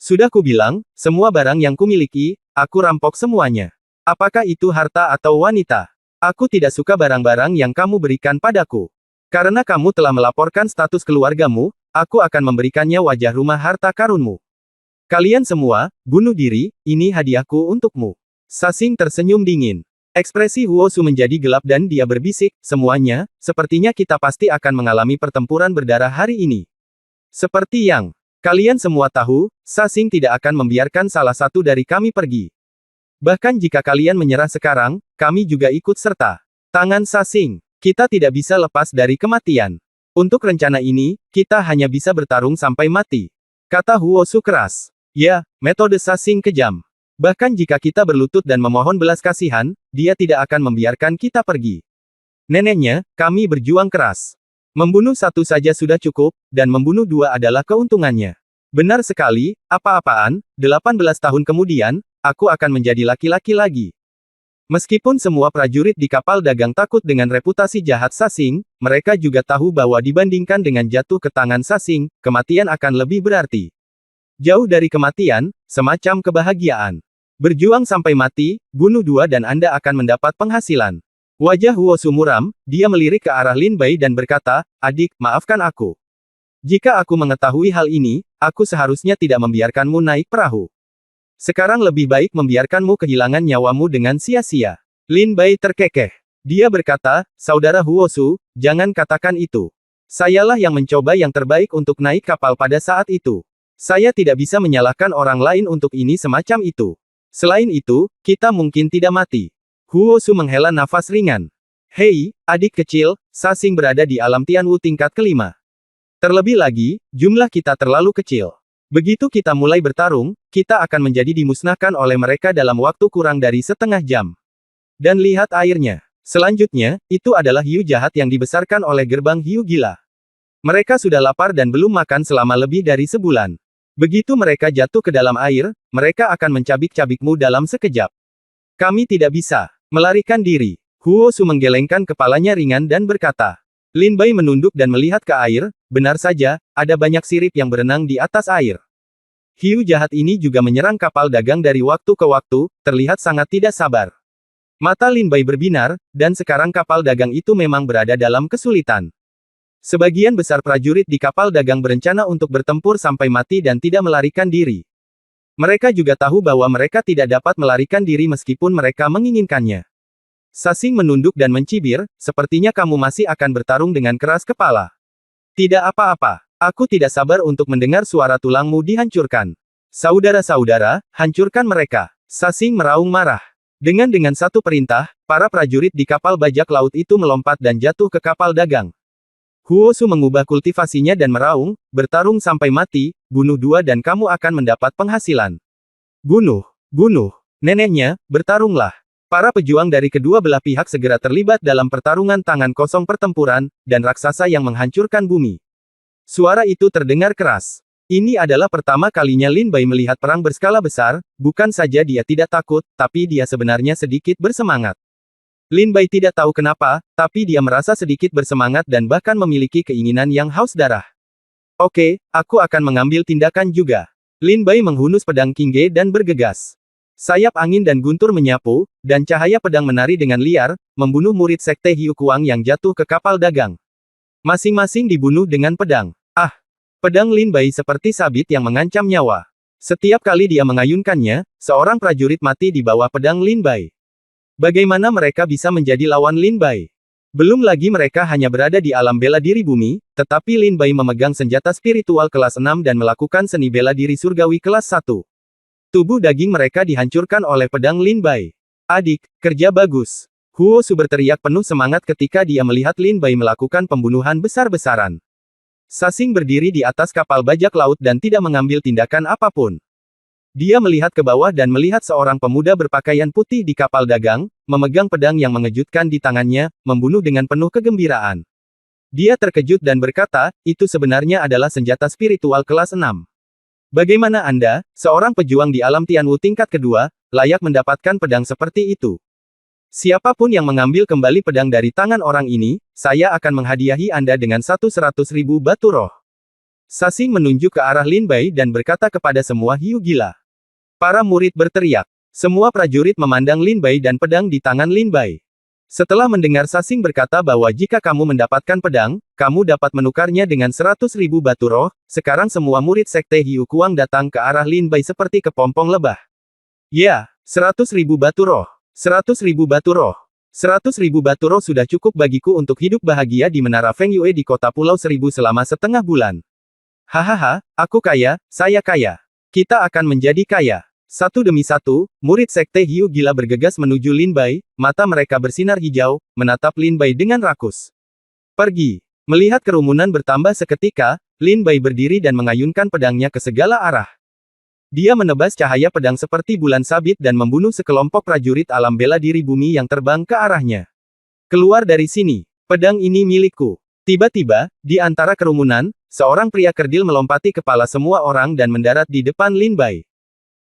Speaker 1: Sudah kubilang, semua barang yang kumiliki, aku rampok semuanya. Apakah itu harta atau wanita? Aku tidak suka barang-barang yang kamu berikan padaku. Karena kamu telah melaporkan status keluargamu, aku akan memberikannya wajah rumah harta karunmu. Kalian semua, bunuh diri, ini hadiahku untukmu. Sasing tersenyum dingin. Ekspresi Huo Su menjadi gelap dan dia berbisik, semuanya, sepertinya kita pasti akan mengalami pertempuran berdarah hari ini. Seperti yang kalian semua tahu, Sasing tidak akan membiarkan salah satu dari kami pergi. Bahkan jika kalian menyerah sekarang, kami juga ikut serta. Tangan Sasing, kita tidak bisa lepas dari kematian. Untuk rencana ini, kita hanya bisa bertarung sampai mati. Kata Huo Su keras. Ya, metode Sasing kejam. Bahkan jika kita berlutut dan memohon belas kasihan, dia tidak akan membiarkan kita pergi. Neneknya, kami berjuang keras. Membunuh satu saja sudah cukup, dan membunuh dua adalah keuntungannya. Benar sekali, apa-apaan, 18 tahun kemudian, aku akan menjadi laki-laki lagi. Meskipun semua prajurit di kapal dagang takut dengan reputasi jahat Sasing, mereka juga tahu bahwa dibandingkan dengan jatuh ke tangan Sasing, kematian akan lebih berarti. Jauh dari kematian, semacam kebahagiaan. Berjuang sampai mati, bunuh dua dan Anda akan mendapat penghasilan. Wajah Huo Su muram, dia melirik ke arah Lin Bai dan berkata, adik, maafkan aku. Jika aku mengetahui hal ini, aku seharusnya tidak membiarkanmu naik perahu. Sekarang lebih baik membiarkanmu kehilangan nyawamu dengan sia-sia. Lin Bai terkekeh. Dia berkata, saudara Huo Su, jangan katakan itu. Sayalah yang mencoba yang terbaik untuk naik kapal pada saat itu. Saya tidak bisa menyalahkan orang lain untuk ini semacam itu. Selain itu, kita mungkin tidak mati. Huo Su menghela nafas ringan. Hei, adik kecil, Sasing berada di alam Tianwu tingkat kelima. Terlebih lagi, jumlah kita terlalu kecil. Begitu kita mulai bertarung, kita akan menjadi dimusnahkan oleh mereka dalam waktu kurang dari setengah jam. Dan lihat airnya. Selanjutnya, itu adalah hiu jahat yang dibesarkan oleh gerbang hiu gila. Mereka sudah lapar dan belum makan selama lebih dari sebulan. Begitu mereka jatuh ke dalam air, mereka akan mencabik-cabikmu dalam sekejap. Kami tidak bisa melarikan diri. Huo Su menggelengkan kepalanya ringan dan berkata. Lin Bai menunduk dan melihat ke air, benar saja, ada banyak sirip yang berenang di atas air. Hiu jahat ini juga menyerang kapal dagang dari waktu ke waktu, terlihat sangat tidak sabar. Mata Lin Bai berbinar, dan sekarang kapal dagang itu memang berada dalam kesulitan. Sebagian besar prajurit di kapal dagang berencana untuk bertempur sampai mati dan tidak melarikan diri. Mereka juga tahu bahwa mereka tidak dapat melarikan diri meskipun mereka menginginkannya. Sasing menunduk dan mencibir, sepertinya kamu masih akan bertarung dengan keras kepala. Tidak apa-apa. Aku tidak sabar untuk mendengar suara tulangmu dihancurkan. Saudara-saudara, hancurkan mereka. Sasing meraung marah. Dengan satu perintah, para prajurit di kapal bajak laut itu melompat dan jatuh ke kapal dagang. Huosu mengubah kultivasinya dan meraung, bertarung sampai mati, bunuh dua dan kamu akan mendapat penghasilan. Bunuh, bunuh, neneknya, bertarunglah. Para pejuang dari kedua belah pihak segera terlibat dalam pertarungan tangan kosong pertempuran, dan raksasa yang menghancurkan bumi. Suara itu terdengar keras. Ini adalah pertama kalinya Lin Bai melihat perang berskala besar, bukan saja dia tidak takut, tapi dia sebenarnya sedikit bersemangat. Lin Bai tidak tahu kenapa, tapi dia merasa sedikit bersemangat dan bahkan memiliki keinginan yang haus darah. Oke, aku akan mengambil tindakan juga. Lin Bai menghunus pedang Qingge dan bergegas. Sayap angin dan guntur menyapu, dan cahaya pedang menari dengan liar, membunuh murid sekte Hiu Kuang yang jatuh ke kapal dagang. Masing-masing dibunuh dengan pedang. Ah! Pedang Lin Bai seperti sabit yang mengancam nyawa. Setiap kali dia mengayunkannya, seorang prajurit mati di bawah pedang Lin Bai. Bagaimana mereka bisa menjadi lawan Lin Bai? Belum lagi mereka hanya berada di alam bela diri bumi, tetapi Lin Bai memegang senjata spiritual kelas 6 dan melakukan seni bela diri surgawi kelas 1. Tubuh daging mereka dihancurkan oleh pedang Lin Bai. Adik, kerja bagus. Huosu berteriak penuh semangat ketika dia melihat Lin Bai melakukan pembunuhan besar-besaran. Sasing berdiri di atas kapal bajak laut dan tidak mengambil tindakan apapun. Dia melihat ke bawah dan melihat seorang pemuda berpakaian putih di kapal dagang, memegang pedang yang mengejutkan di tangannya, membunuh dengan penuh kegembiraan. Dia terkejut dan berkata, itu sebenarnya adalah senjata spiritual kelas 6. Bagaimana Anda, seorang pejuang di alam Tianwu tingkat kedua, layak mendapatkan pedang seperti itu? Siapapun yang mengambil kembali pedang dari tangan orang ini, saya akan menghadiahi Anda dengan 100.000 batu roh. Sasing menunjuk ke arah Lin Bai dan berkata kepada semua hiu gila. Para murid berteriak. Semua prajurit memandang Lin Bai dan pedang di tangan Lin Bai. Setelah mendengar Sasing berkata bahwa jika kamu mendapatkan pedang, kamu dapat menukarnya dengan 100.000 batu roh, sekarang semua murid sekte Hiu Kuang datang ke arah Lin Bai seperti kepompong lebah. Ya, 100.000 batu roh. 100.000 batu roh. 100.000 batu roh sudah cukup bagiku untuk hidup bahagia di Menara Feng Yue di kota Pulau Seribu selama setengah bulan. Hahaha, aku kaya, saya kaya. Kita akan menjadi kaya. Satu demi satu, murid sekte Hiu gila bergegas menuju Lin Bai, mata mereka bersinar hijau, menatap Lin Bai dengan rakus. Pergi. Melihat kerumunan bertambah seketika, Lin Bai berdiri dan mengayunkan pedangnya ke segala arah. Dia menebas cahaya pedang seperti bulan sabit dan membunuh sekelompok prajurit alam bela diri bumi yang terbang ke arahnya. Keluar dari sini. Pedang ini milikku. Tiba-tiba, di antara kerumunan, seorang pria kerdil melompati kepala semua orang dan mendarat di depan Lin Bai.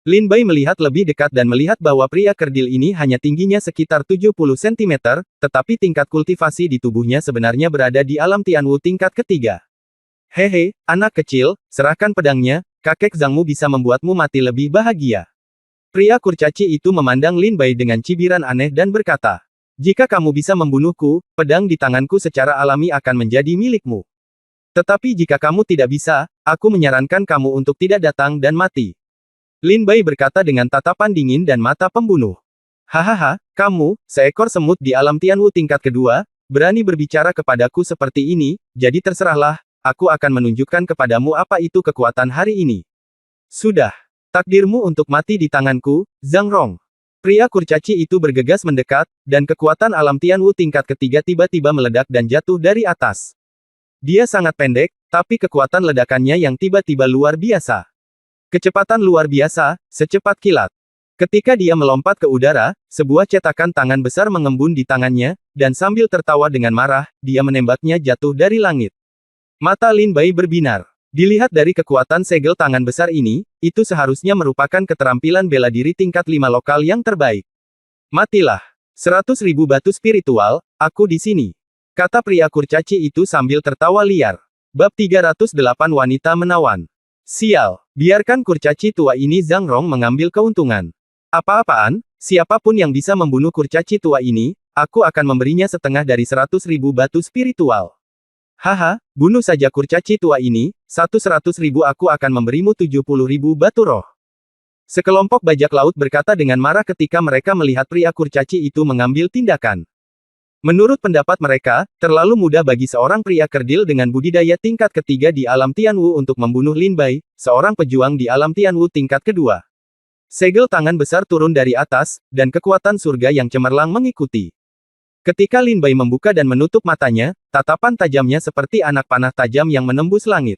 Speaker 1: Lin Bai melihat lebih dekat dan melihat bahwa pria kerdil ini hanya tingginya sekitar 70 cm, tetapi tingkat kultivasi di tubuhnya sebenarnya berada di alam Tianwu tingkat ketiga. Hehe, anak kecil, serahkan pedangnya. Kakek Zhangmu bisa membuatmu mati lebih bahagia. Pria kurcaci itu memandang Lin Bai dengan cibiran aneh dan berkata, jika kamu bisa membunuhku, pedang di tanganku secara alami akan menjadi milikmu. Tetapi jika kamu tidak bisa, aku menyarankan kamu untuk tidak datang dan mati. Lin Bai berkata dengan tatapan dingin dan mata pembunuh. Hahaha, kamu, seekor semut di alam Tianwu tingkat kedua, berani berbicara kepadaku seperti ini, jadi terserahlah. Aku akan menunjukkan kepadamu apa itu kekuatan hari ini. Sudah. Takdirmu untuk mati di tanganku, Zhang Rong. Pria kurcaci itu bergegas mendekat, dan kekuatan alam Tianwu tingkat ketiga tiba-tiba meledak dan jatuh dari atas. Dia sangat pendek, tapi kekuatan ledakannya yang tiba-tiba luar biasa. Kecepatan luar biasa, secepat kilat. Ketika dia melompat ke udara, sebuah cetakan tangan besar mengembun di tangannya, dan sambil tertawa dengan marah, dia menembaknya jatuh dari langit. Mata Lin Bai berbinar. Dilihat dari kekuatan segel tangan besar ini, itu seharusnya merupakan keterampilan bela diri tingkat 5 lokal yang terbaik. Matilah. 100.000 batu spiritual, aku di sini. Kata pria kurcaci itu sambil tertawa liar. Bab 308 Wanita Menawan. Sial, biarkan kurcaci tua ini Zhang Rong mengambil keuntungan. Apa-apaan, siapapun yang bisa membunuh kurcaci tua ini, aku akan memberinya setengah dari 100.000 batu spiritual. Haha, bunuh saja kurcaci tua ini, 100.000 aku akan memberimu 70.000 batu roh. Sekelompok bajak laut berkata dengan marah ketika mereka melihat pria kurcaci itu mengambil tindakan. Menurut pendapat mereka, terlalu mudah bagi seorang pria kerdil dengan budidaya tingkat ketiga di alam Tianwu untuk membunuh Lin Bai, seorang pejuang di alam Tianwu tingkat kedua. Segel tangan besar turun dari atas, dan kekuatan surga yang cemerlang mengikuti. Ketika Lin Bai membuka dan menutup matanya, tatapan tajamnya seperti anak panah tajam yang menembus langit.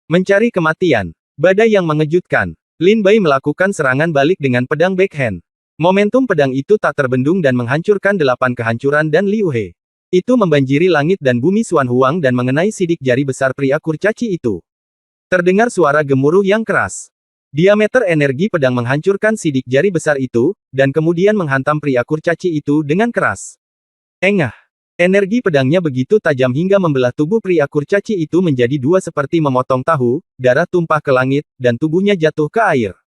Speaker 1: Mencari kematian. Badai yang mengejutkan. Lin Bai melakukan serangan balik dengan pedang backhand. Momentum pedang itu tak terbendung dan menghancurkan 8 kehancuran dan Liu He. Itu membanjiri langit dan bumi Xuan Huang dan mengenai sidik jari besar pria kurcaci itu. Terdengar suara gemuruh yang keras. Diameter energi pedang menghancurkan sidik jari besar itu, dan kemudian menghantam pria kurcaci itu dengan keras. Engah. Energi pedangnya begitu tajam hingga membelah tubuh pria kurcaci itu menjadi dua seperti memotong tahu, darah tumpah ke langit, dan tubuhnya jatuh ke air.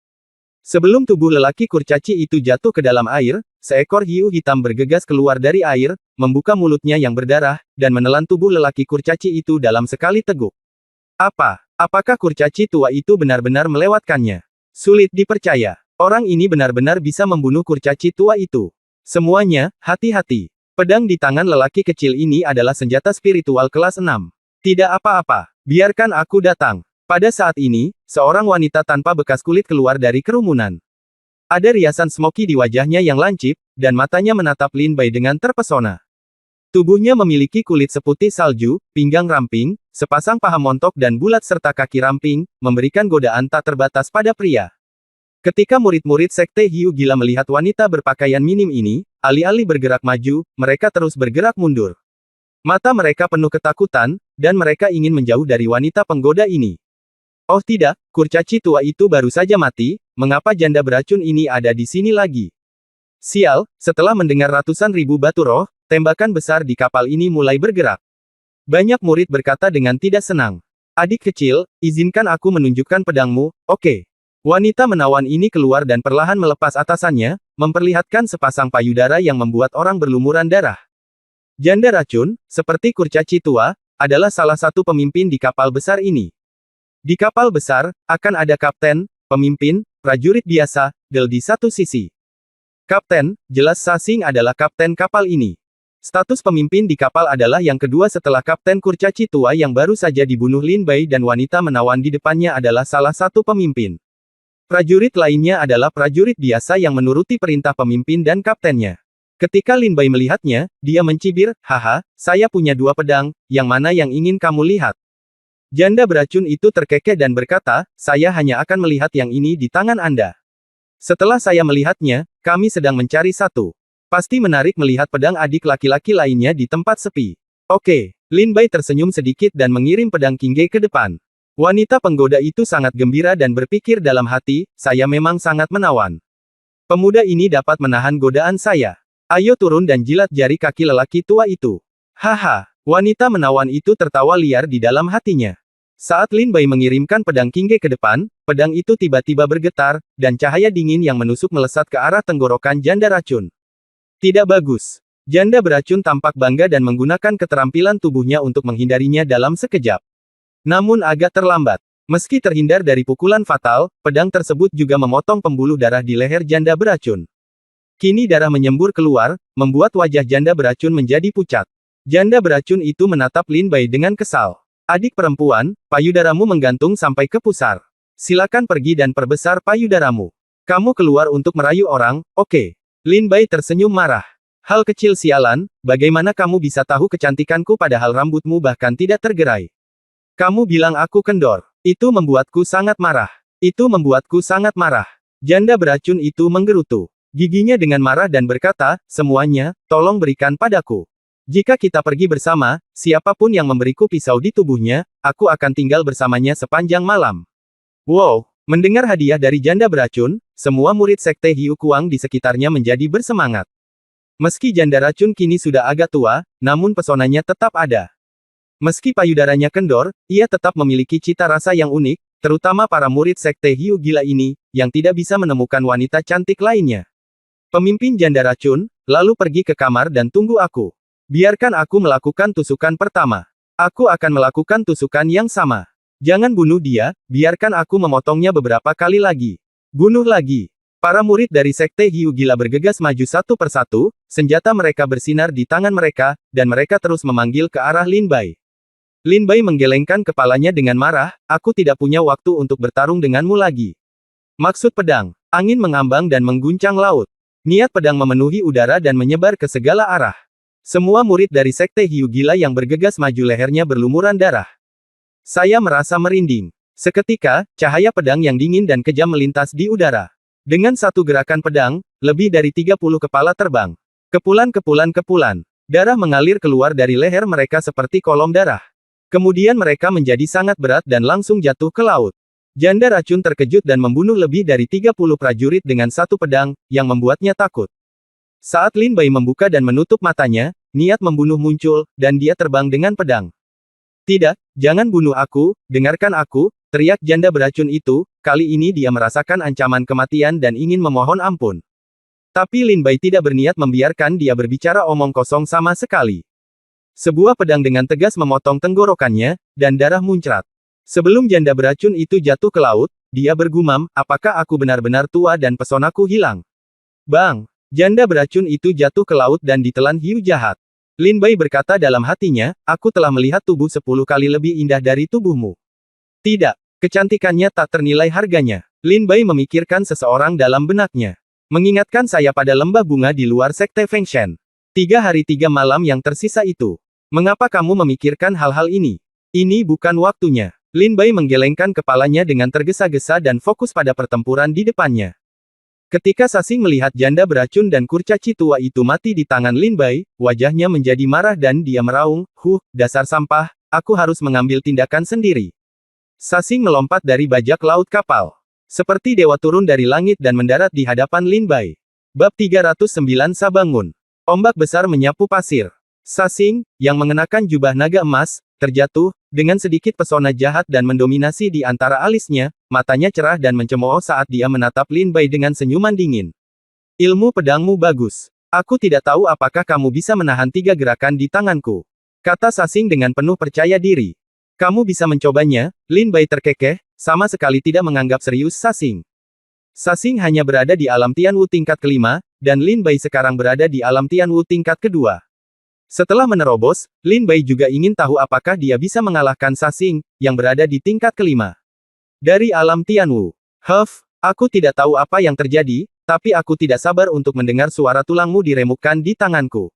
Speaker 1: Sebelum tubuh lelaki kurcaci itu jatuh ke dalam air, seekor hiu hitam bergegas keluar dari air, membuka mulutnya yang berdarah, dan menelan tubuh lelaki kurcaci itu dalam sekali teguk. Apakah kurcaci tua itu benar-benar melewatkannya? Sulit dipercaya. Orang ini benar-benar bisa membunuh kurcaci tua itu. Semuanya, hati-hati. Pedang di tangan lelaki kecil ini adalah senjata spiritual kelas 6. Tidak apa-apa. Biarkan aku datang. Pada saat ini, seorang wanita tanpa bekas kulit keluar dari kerumunan. Ada riasan smoky di wajahnya yang lancip, dan matanya menatap Lin Bai dengan terpesona. Tubuhnya memiliki kulit seputih salju, pinggang ramping, sepasang paha montok dan bulat serta kaki ramping, memberikan godaan tak terbatas pada pria. Ketika murid-murid Sekte Hiu Gila melihat wanita berpakaian minim ini, alih-alih bergerak maju, mereka terus bergerak mundur. Mata mereka penuh ketakutan, dan mereka ingin menjauh dari wanita penggoda ini. Oh tidak, kurcaci tua itu baru saja mati, mengapa janda beracun ini ada di sini lagi? Sial, setelah mendengar ratusan ribu batu roh, tembakan besar di kapal ini mulai bergerak. Banyak murid berkata dengan tidak senang. Adik kecil, izinkan aku menunjukkan pedangmu, oke. Wanita menawan ini keluar dan perlahan melepas atasannya, memperlihatkan sepasang payudara yang membuat orang berlumuran darah. Janda racun, seperti kurcaci tua, adalah salah satu pemimpin di kapal besar ini. Di kapal besar, akan ada kapten, pemimpin, prajurit biasa, di satu sisi. Kapten, jelas Sasing adalah kapten kapal ini. Status pemimpin di kapal adalah yang kedua setelah kapten kurcaci tua yang baru saja dibunuh Lin Bai dan wanita menawan di depannya adalah salah satu pemimpin. Prajurit lainnya adalah prajurit biasa yang menuruti perintah pemimpin dan kaptennya. Ketika Lin Bai melihatnya, dia mencibir, haha, saya punya 2 pedang, yang mana yang ingin kamu lihat? Janda beracun itu terkekeh dan berkata, saya hanya akan melihat yang ini di tangan Anda. Setelah saya melihatnya, kami sedang mencari satu. Pasti menarik melihat pedang adik laki-laki lainnya di tempat sepi. Oke, Lin Bai tersenyum sedikit dan mengirim pedang Qingge ke depan. Wanita penggoda itu sangat gembira dan berpikir dalam hati, saya memang sangat menawan. Pemuda ini dapat menahan godaan saya. Ayo turun dan jilat jari kaki lelaki tua itu. Haha, wanita menawan itu tertawa liar di dalam hatinya. Saat Lin Bai mengirimkan pedang Qingge ke depan, pedang itu tiba-tiba bergetar, dan cahaya dingin yang menusuk melesat ke arah tenggorokan janda racun. Tidak bagus. Janda beracun tampak bangga dan menggunakan keterampilan tubuhnya untuk menghindarinya dalam sekejap. Namun agak terlambat. Meski terhindar dari pukulan fatal, pedang tersebut juga memotong pembuluh darah di leher janda beracun. Kini darah menyembur keluar, membuat wajah janda beracun menjadi pucat. Janda beracun itu menatap Lin Bai dengan kesal. Adik perempuan, payudaramu menggantung sampai ke pusar. Silakan pergi dan perbesar payudaramu. Kamu keluar untuk merayu orang, oke. Lin Bai tersenyum marah. Hal kecil sialan, bagaimana kamu bisa tahu kecantikanku padahal rambutmu bahkan tidak tergerai? Kamu bilang aku kendor. Itu membuatku sangat marah. Itu membuatku sangat marah. Janda beracun itu menggerutu giginya dengan marah dan berkata, semuanya, tolong berikan padaku. Jika kita pergi bersama, siapapun yang memberiku pisau di tubuhnya, aku akan tinggal bersamanya sepanjang malam. Wow, mendengar hadiah dari janda beracun, semua murid Sekte Hiu Kuang di sekitarnya menjadi bersemangat. Meski janda racun kini sudah agak tua, namun pesonanya tetap ada. Meski payudaranya kendor, ia tetap memiliki cita rasa yang unik, terutama para murid Sekte Hiu Gila ini, yang tidak bisa menemukan wanita cantik lainnya. Pemimpin janda racun, lalu pergi ke kamar dan tunggu aku. Biarkan aku melakukan tusukan pertama. Aku akan melakukan tusukan yang sama. Jangan bunuh dia, biarkan aku memotongnya beberapa kali lagi. Bunuh lagi. Para murid dari Sekte Hiu Gila bergegas maju satu persatu, senjata mereka bersinar di tangan mereka, dan mereka terus memanggil ke arah Lin Bai. Lin Bai menggelengkan kepalanya dengan marah, aku tidak punya waktu untuk bertarung denganmu lagi. Maksud pedang, angin mengambang dan mengguncang laut. Niat pedang memenuhi udara dan menyebar ke segala arah. Semua murid dari Sekte Hiu Gila yang bergegas maju lehernya berlumuran darah. Saya merasa merinding. Seketika, cahaya pedang yang dingin dan kejam melintas di udara. Dengan satu gerakan pedang, lebih dari 30 kepala terbang. Kepulan-kepulan-kepulan. Darah mengalir keluar dari leher mereka seperti kolom darah. Kemudian mereka menjadi sangat berat dan langsung jatuh ke laut. Janda racun terkejut dan membunuh lebih dari 30 prajurit dengan satu pedang, yang membuatnya takut. Saat Lin Bai membuka dan menutup matanya, niat membunuh muncul, dan dia terbang dengan pedang. Tidak, jangan bunuh aku, dengarkan aku, teriak janda beracun itu, kali ini dia merasakan ancaman kematian dan ingin memohon ampun. Tapi Lin Bai tidak berniat membiarkan dia berbicara omong kosong sama sekali. Sebuah pedang dengan tegas memotong tenggorokannya, dan darah muncrat. Sebelum janda beracun itu jatuh ke laut, dia bergumam, apakah aku benar-benar tua dan pesonaku hilang? Bang! Janda beracun itu jatuh ke laut dan ditelan hiu jahat. Lin Bai berkata dalam hatinya, aku telah melihat tubuh 10 kali lebih indah dari tubuhmu. Tidak, kecantikannya tak ternilai harganya. Lin Bai memikirkan seseorang dalam benaknya. Mengingatkan saya pada lembah bunga di luar Sekte Fengshen. 3 hari 3 malam yang tersisa itu. Mengapa kamu memikirkan hal-hal ini? Ini bukan waktunya. Lin Bai menggelengkan kepalanya dengan tergesa-gesa dan fokus pada pertempuran di depannya. Ketika Sasing melihat janda beracun dan kurcaci tua itu mati di tangan Lin Bai, wajahnya menjadi marah dan dia meraung, dasar sampah, aku harus mengambil tindakan sendiri. Sasing melompat dari bajak laut kapal. Seperti dewa turun dari langit dan mendarat di hadapan Lin Bai. Bab 309 Sabangun. Ombak besar menyapu pasir. Sasing, yang mengenakan jubah naga emas, terjatuh, dengan sedikit pesona jahat dan mendominasi di antara alisnya, matanya cerah dan mencemooh saat dia menatap Lin Bai dengan senyuman dingin. Ilmu pedangmu bagus. Aku tidak tahu apakah kamu bisa menahan 3 gerakan di tanganku. Kata Sasing dengan penuh percaya diri. Kamu bisa mencobanya, Lin Bai terkekeh, sama sekali tidak menganggap serius Sasing. Sasing hanya berada di alam Tianwu tingkat kelima, dan Lin Bai sekarang berada di alam Tianwu tingkat kedua. Setelah menerobos, Lin Bai juga ingin tahu apakah dia bisa mengalahkan Sasing, yang berada di tingkat kelima. Dari alam Tianwu. Aku tidak tahu apa yang terjadi, tapi aku tidak sabar untuk mendengar suara tulangmu diremukkan di tanganku.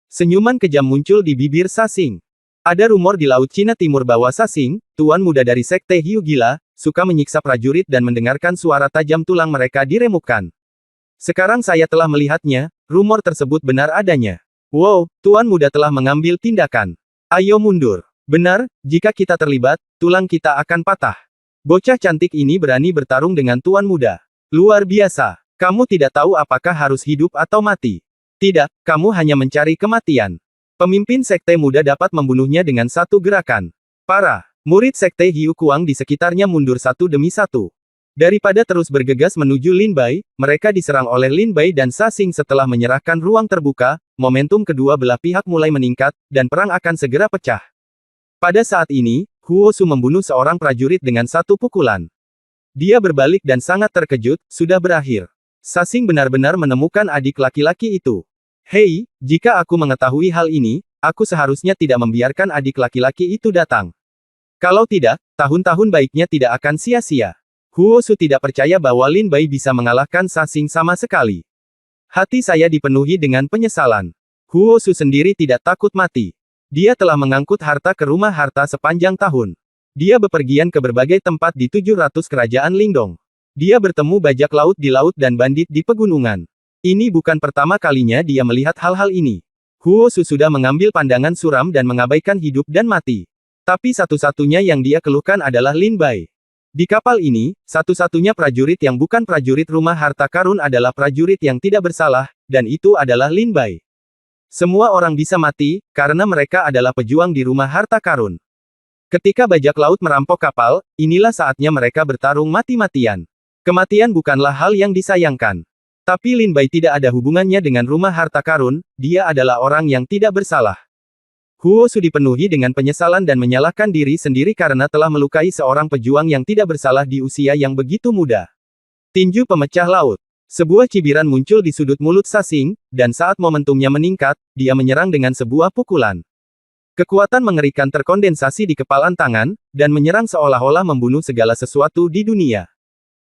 Speaker 1: Senyuman kejam muncul di bibir Sasing. Ada rumor di Laut Cina Timur bahwa Sasing, tuan muda dari Sekte Hiu Gila, suka menyiksa prajurit dan mendengarkan suara tajam tulang mereka diremukkan. Sekarang saya telah melihatnya, rumor tersebut benar adanya. Wow, tuan muda telah mengambil tindakan. Ayo mundur. Benar, jika kita terlibat, tulang kita akan patah. Bocah cantik ini berani bertarung dengan tuan muda. Luar biasa. Kamu tidak tahu apakah harus hidup atau mati. Tidak, kamu hanya mencari kematian. Pemimpin Sekte Muda dapat membunuhnya dengan satu gerakan. Para murid Sekte Hiu Kuang di sekitarnya mundur satu demi satu. Daripada terus bergegas menuju Lin Bai, mereka diserang oleh Lin Bai dan Sasing setelah menyerahkan ruang terbuka, momentum kedua belah pihak mulai meningkat, dan perang akan segera pecah. Pada saat ini, Huo Su membunuh seorang prajurit dengan satu pukulan. Dia berbalik dan sangat terkejut, sudah berakhir. Sasing benar-benar menemukan adik laki-laki itu. Hei, jika aku mengetahui hal ini, aku seharusnya tidak membiarkan adik laki-laki itu datang. Kalau tidak, tahun-tahun baiknya tidak akan sia-sia. Huo Su tidak percaya bahwa Lin Bai bisa mengalahkan Sasing sama sekali. Hati saya dipenuhi dengan penyesalan. Huo Su sendiri tidak takut mati. Dia telah mengangkut harta ke rumah harta sepanjang tahun. Dia bepergian ke berbagai tempat di 700 kerajaan Lingdong. Dia bertemu bajak laut di laut dan bandit di pegunungan. Ini bukan pertama kalinya dia melihat hal-hal ini. Huo Su sudah mengambil pandangan suram dan mengabaikan hidup dan mati. Tapi satu-satunya yang dia keluhkan adalah Lin Bai. Di kapal ini, satu-satunya prajurit yang bukan prajurit rumah harta karun adalah prajurit yang tidak bersalah, dan itu adalah Lin Bai. Semua orang bisa mati, karena mereka adalah pejuang di rumah harta karun. Ketika bajak laut merampok kapal, inilah saatnya mereka bertarung mati-matian. Kematian bukanlah hal yang disayangkan. Tapi Lin Bai tidak ada hubungannya dengan rumah harta karun, dia adalah orang yang tidak bersalah. Huo Su dipenuhi dengan penyesalan dan menyalahkan diri sendiri karena telah melukai seorang pejuang yang tidak bersalah di usia yang begitu muda. Tinju pemecah laut. Sebuah cibiran muncul di sudut mulut Sasing, dan saat momentumnya meningkat, dia menyerang dengan sebuah pukulan. Kekuatan mengerikan terkondensasi di kepalan tangan, dan menyerang seolah-olah membunuh segala sesuatu di dunia.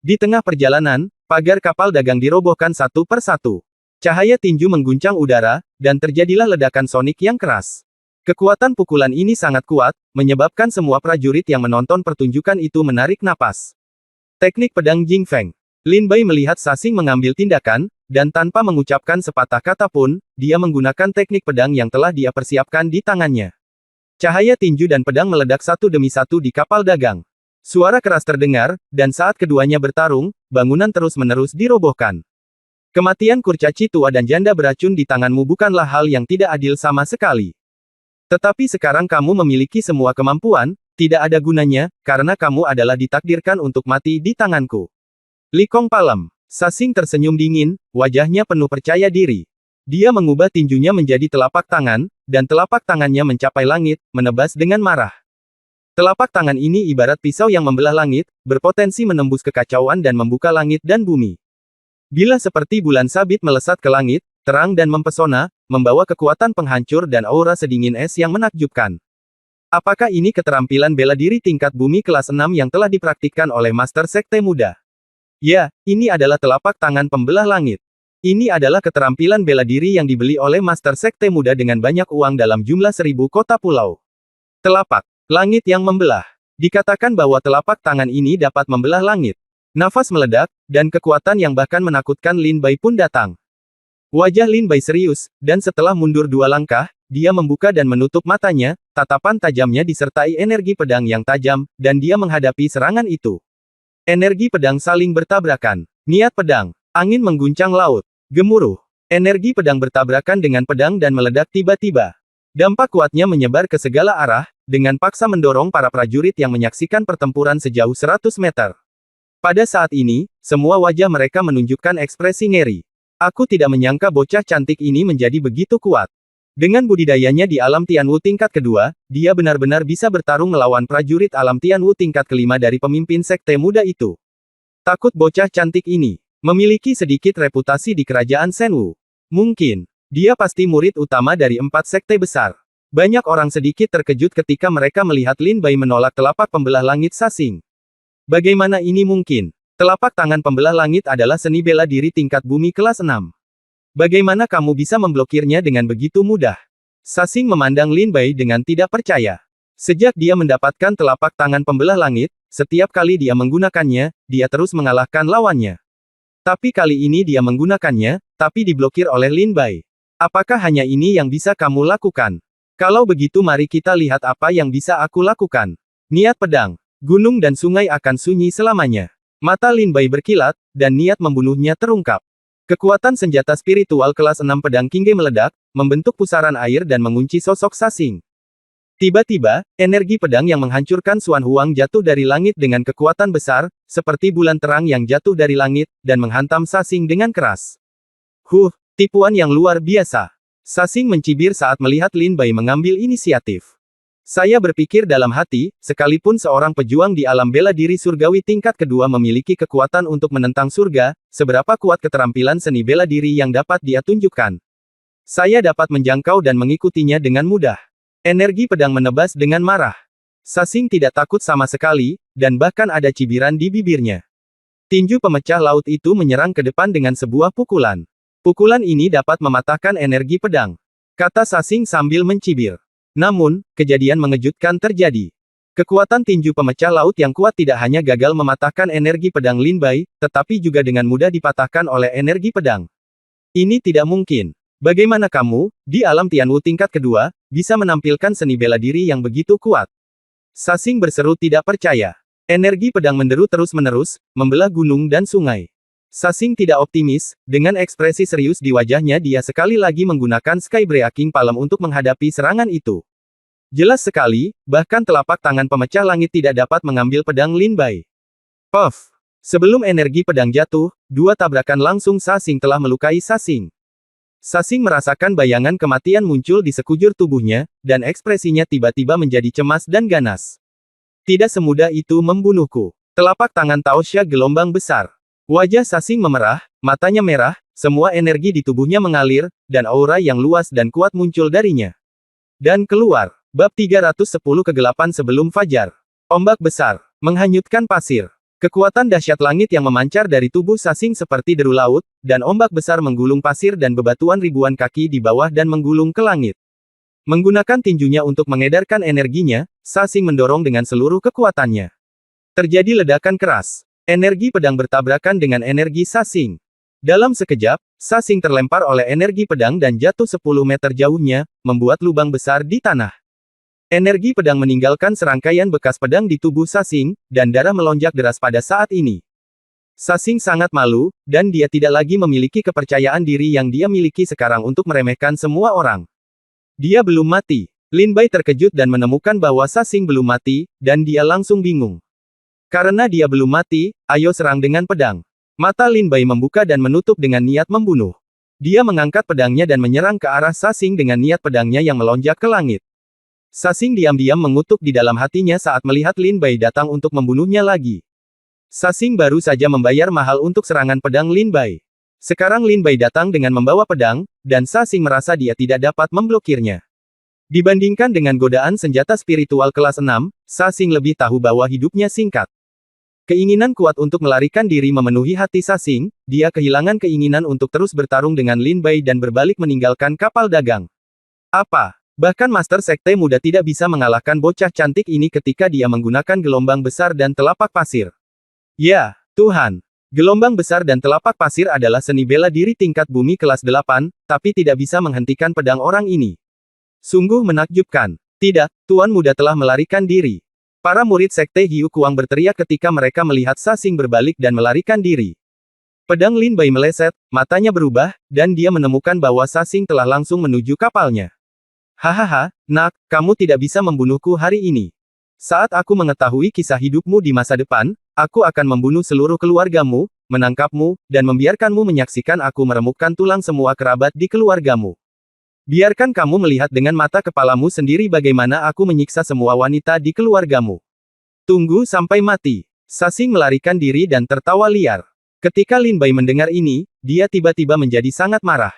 Speaker 1: Di tengah perjalanan, pagar kapal dagang dirobohkan satu per satu. Cahaya tinju mengguncang udara, dan terjadilah ledakan sonik yang keras. Kekuatan pukulan ini sangat kuat, menyebabkan semua prajurit yang menonton pertunjukan itu menarik napas. Teknik pedang Jing Feng. Lin Bai melihat Sasing mengambil tindakan, dan tanpa mengucapkan sepatah kata pun, dia menggunakan teknik pedang yang telah dia persiapkan di tangannya. Cahaya tinju dan pedang meledak satu demi satu di kapal dagang. Suara keras terdengar, dan saat keduanya bertarung, bangunan terus-menerus dirobohkan. Kematian kurcaci tua dan janda beracun di tanganmu bukanlah hal yang tidak adil sama sekali. Tetapi sekarang kamu memiliki semua kemampuan, tidak ada gunanya, karena kamu adalah ditakdirkan untuk mati di tanganku. Li Kong Palem. Sasing tersenyum dingin, wajahnya penuh percaya diri. Dia mengubah tinjunya menjadi telapak tangan, dan telapak tangannya mencapai langit, menebas dengan marah. Telapak tangan ini ibarat pisau yang membelah langit, berpotensi menembus kekacauan dan membuka langit dan bumi. Bila seperti bulan sabit melesat ke langit, terang dan mempesona, membawa kekuatan penghancur dan aura sedingin es yang menakjubkan. Apakah ini keterampilan bela diri tingkat bumi kelas 6 yang telah dipraktikkan oleh Master Sekte Muda? Ya, ini adalah telapak tangan pembelah langit. Ini adalah keterampilan bela diri yang dibeli oleh Master Sekte Muda dengan banyak uang dalam jumlah 1000 kota pulau. Telapak langit yang membelah. Dikatakan bahwa telapak tangan ini dapat membelah langit. Nafas meledak, dan kekuatan yang bahkan menakutkan Lin Bai pun datang. Wajah Lin Bai serius, dan setelah mundur 2 langkah, dia membuka dan menutup matanya, tatapan tajamnya disertai energi pedang yang tajam, dan dia menghadapi serangan itu. Energi pedang saling bertabrakan. Niat pedang. Angin mengguncang laut. Gemuruh. Energi pedang bertabrakan dengan pedang dan meledak tiba-tiba. Dampak kuatnya menyebar ke segala arah, dengan paksa mendorong para prajurit yang menyaksikan pertempuran sejauh 100 meter. Pada saat ini, semua wajah mereka menunjukkan ekspresi ngeri. Aku tidak menyangka bocah cantik ini menjadi begitu kuat. Dengan budidayanya di alam Tianwu tingkat kedua, dia benar-benar bisa bertarung melawan prajurit alam Tianwu tingkat kelima dari pemimpin sekte muda itu. Takut bocah cantik ini memiliki sedikit reputasi di kerajaan Shenwu. Mungkin, dia pasti murid utama dari 4 sekte besar. Banyak orang sedikit terkejut ketika mereka melihat Lin Bai menolak telapak pembelah langit Sasing. Bagaimana ini mungkin? Telapak tangan pembelah langit adalah seni bela diri tingkat bumi kelas 6. Bagaimana kamu bisa memblokirnya dengan begitu mudah? Sasing memandang Lin Bai dengan tidak percaya. Sejak dia mendapatkan telapak tangan pembelah langit, setiap kali dia menggunakannya, dia terus mengalahkan lawannya. Tapi kali ini dia menggunakannya, tapi diblokir oleh Lin Bai. Apakah hanya ini yang bisa kamu lakukan? Kalau begitu mari kita lihat apa yang bisa aku lakukan. Niat pedang. Gunung dan sungai akan sunyi selamanya. Mata Lin Bai berkilat, dan niat membunuhnya terungkap. Kekuatan senjata spiritual kelas 6 pedang Qingge meledak, membentuk pusaran air dan mengunci sosok Sasing. Tiba-tiba, energi pedang yang menghancurkan Xuan Huang jatuh dari langit dengan kekuatan besar, seperti bulan terang yang jatuh dari langit, dan menghantam Sasing dengan keras. Tipuan yang luar biasa. Sasing mencibir saat melihat Lin Bai mengambil inisiatif. Saya berpikir dalam hati, sekalipun seorang pejuang di alam bela diri surgawi tingkat kedua memiliki kekuatan untuk menentang surga, seberapa kuat keterampilan seni bela diri yang dapat dia tunjukkan. Saya dapat menjangkau dan mengikutinya dengan mudah. Energi pedang menebas dengan marah. Sasing tidak takut sama sekali, dan bahkan ada cibiran di bibirnya. Tinju pemecah laut itu menyerang ke depan dengan sebuah pukulan. Pukulan ini dapat mematahkan energi pedang, kata Sasing sambil mencibir. Namun, kejadian mengejutkan terjadi. Kekuatan tinju pemecah laut yang kuat tidak hanya gagal mematahkan energi pedang Lin Bai, tetapi juga dengan mudah dipatahkan oleh energi pedang. Ini tidak mungkin. Bagaimana kamu, di alam Tianwu tingkat kedua, bisa menampilkan seni bela diri yang begitu kuat? Sasing berseru tidak percaya. Energi pedang menderu terus-menerus, membelah gunung dan sungai. Sasing tidak optimis, dengan ekspresi serius di wajahnya dia sekali lagi menggunakan Sky Breaking Palm untuk menghadapi serangan itu. Jelas sekali, bahkan telapak tangan pemecah langit tidak dapat mengambil pedang Lin Bai. Puff! Sebelum energi pedang jatuh, dua tabrakan langsung Sasing telah melukai Sasing. Sasing merasakan bayangan kematian muncul di sekujur tubuhnya, dan ekspresinya tiba-tiba menjadi cemas dan ganas. Tidak semudah itu membunuhku. Telapak tangan Taosha gelombang besar. Wajah Sasing memerah, matanya merah, semua energi di tubuhnya mengalir, dan aura yang luas dan kuat muncul darinya. Dan keluar. Bab 310 Kegelapan Sebelum Fajar. Ombak besar, menghanyutkan pasir. Kekuatan dahsyat langit yang memancar dari tubuh Sasing seperti deru laut, dan ombak besar menggulung pasir dan bebatuan ribuan kaki di bawah dan menggulung ke langit. Menggunakan tinjunya untuk mengedarkan energinya, Sasing mendorong dengan seluruh kekuatannya. Terjadi ledakan keras. Energi pedang bertabrakan dengan energi Sasing. Dalam sekejap, Sasing terlempar oleh energi pedang dan jatuh 10 meter jauhnya, membuat lubang besar di tanah. Energi pedang meninggalkan serangkaian bekas pedang di tubuh Sasing, dan darah melonjak deras pada saat ini. Sasing sangat malu, dan dia tidak lagi memiliki kepercayaan diri yang dia miliki sekarang untuk meremehkan semua orang. Dia belum mati. Lin Bai terkejut dan menemukan bahwa Sasing belum mati, dan dia langsung bingung. Karena dia belum mati, ayo serang dengan pedang. Mata Lin Bai membuka dan menutup dengan niat membunuh. Dia mengangkat pedangnya dan menyerang ke arah Sasing dengan niat pedangnya yang melonjak ke langit. Sasing diam-diam mengutuk di dalam hatinya saat melihat Lin Bai datang untuk membunuhnya lagi. Sasing baru saja membayar mahal untuk serangan pedang Lin Bai. Sekarang Lin Bai datang dengan membawa pedang, dan Sasing merasa dia tidak dapat memblokirnya. Dibandingkan dengan godaan senjata spiritual kelas 6, Sasing lebih tahu bahwa hidupnya singkat. Keinginan kuat untuk melarikan diri memenuhi hati Sasing, dia kehilangan keinginan untuk terus bertarung dengan Lin Bai dan berbalik meninggalkan kapal dagang. Apa? Bahkan Master Sekte Muda tidak bisa mengalahkan bocah cantik ini ketika dia menggunakan gelombang besar dan telapak pasir. Ya, Tuhan. Gelombang besar dan telapak pasir adalah seni bela diri tingkat bumi kelas 8, tapi tidak bisa menghentikan pedang orang ini. Sungguh menakjubkan. Tidak, Tuan Muda telah melarikan diri. Para murid Sekte Hiu Kuang berteriak ketika mereka melihat Sasing berbalik dan melarikan diri. Pedang Lin Bai meleset, matanya berubah, dan dia menemukan bahwa Sasing telah langsung menuju kapalnya. Hahaha, nak, kamu tidak bisa membunuhku hari ini. Saat aku mengetahui kisah hidupmu di masa depan, aku akan membunuh seluruh keluargamu, menangkapmu, dan membiarkanmu menyaksikan aku meremukkan tulang semua kerabat di keluargamu. Biarkan kamu melihat dengan mata kepalamu sendiri bagaimana aku menyiksa semua wanita di keluargamu. Tunggu sampai mati. Sasing melarikan diri dan tertawa liar. Ketika Lin Bai mendengar ini, dia tiba-tiba menjadi sangat marah.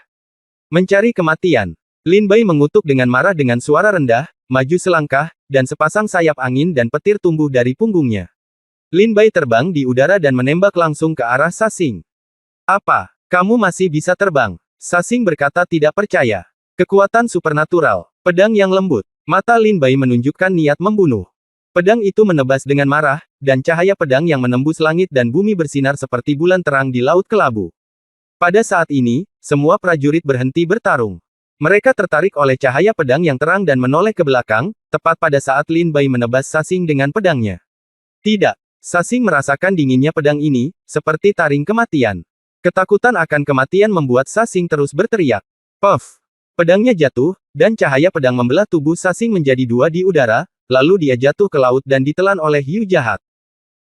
Speaker 1: Mencari kematian. Lin Bai mengutuk dengan marah dengan suara rendah, maju selangkah, dan sepasang sayap angin dan petir tumbuh dari punggungnya. Lin Bai terbang di udara dan menembak langsung ke arah Sasing. Apa? Kamu masih bisa terbang? Sasing berkata tidak percaya. Kekuatan supernatural. Pedang yang lembut. Mata Lin Bai menunjukkan niat membunuh. Pedang itu menebas dengan marah, dan cahaya pedang yang menembus langit dan bumi bersinar seperti bulan terang di laut kelabu. Pada saat ini, semua prajurit berhenti bertarung. Mereka tertarik oleh cahaya pedang yang terang dan menoleh ke belakang, tepat pada saat Lin Bai menebas Sasing dengan pedangnya. Tidak. Sasing merasakan dinginnya pedang ini, seperti taring kematian. Ketakutan akan kematian membuat Sasing terus berteriak. Puff! Pedangnya jatuh, dan cahaya pedang membelah tubuh Sasing menjadi dua di udara, lalu dia jatuh ke laut dan ditelan oleh hiu jahat.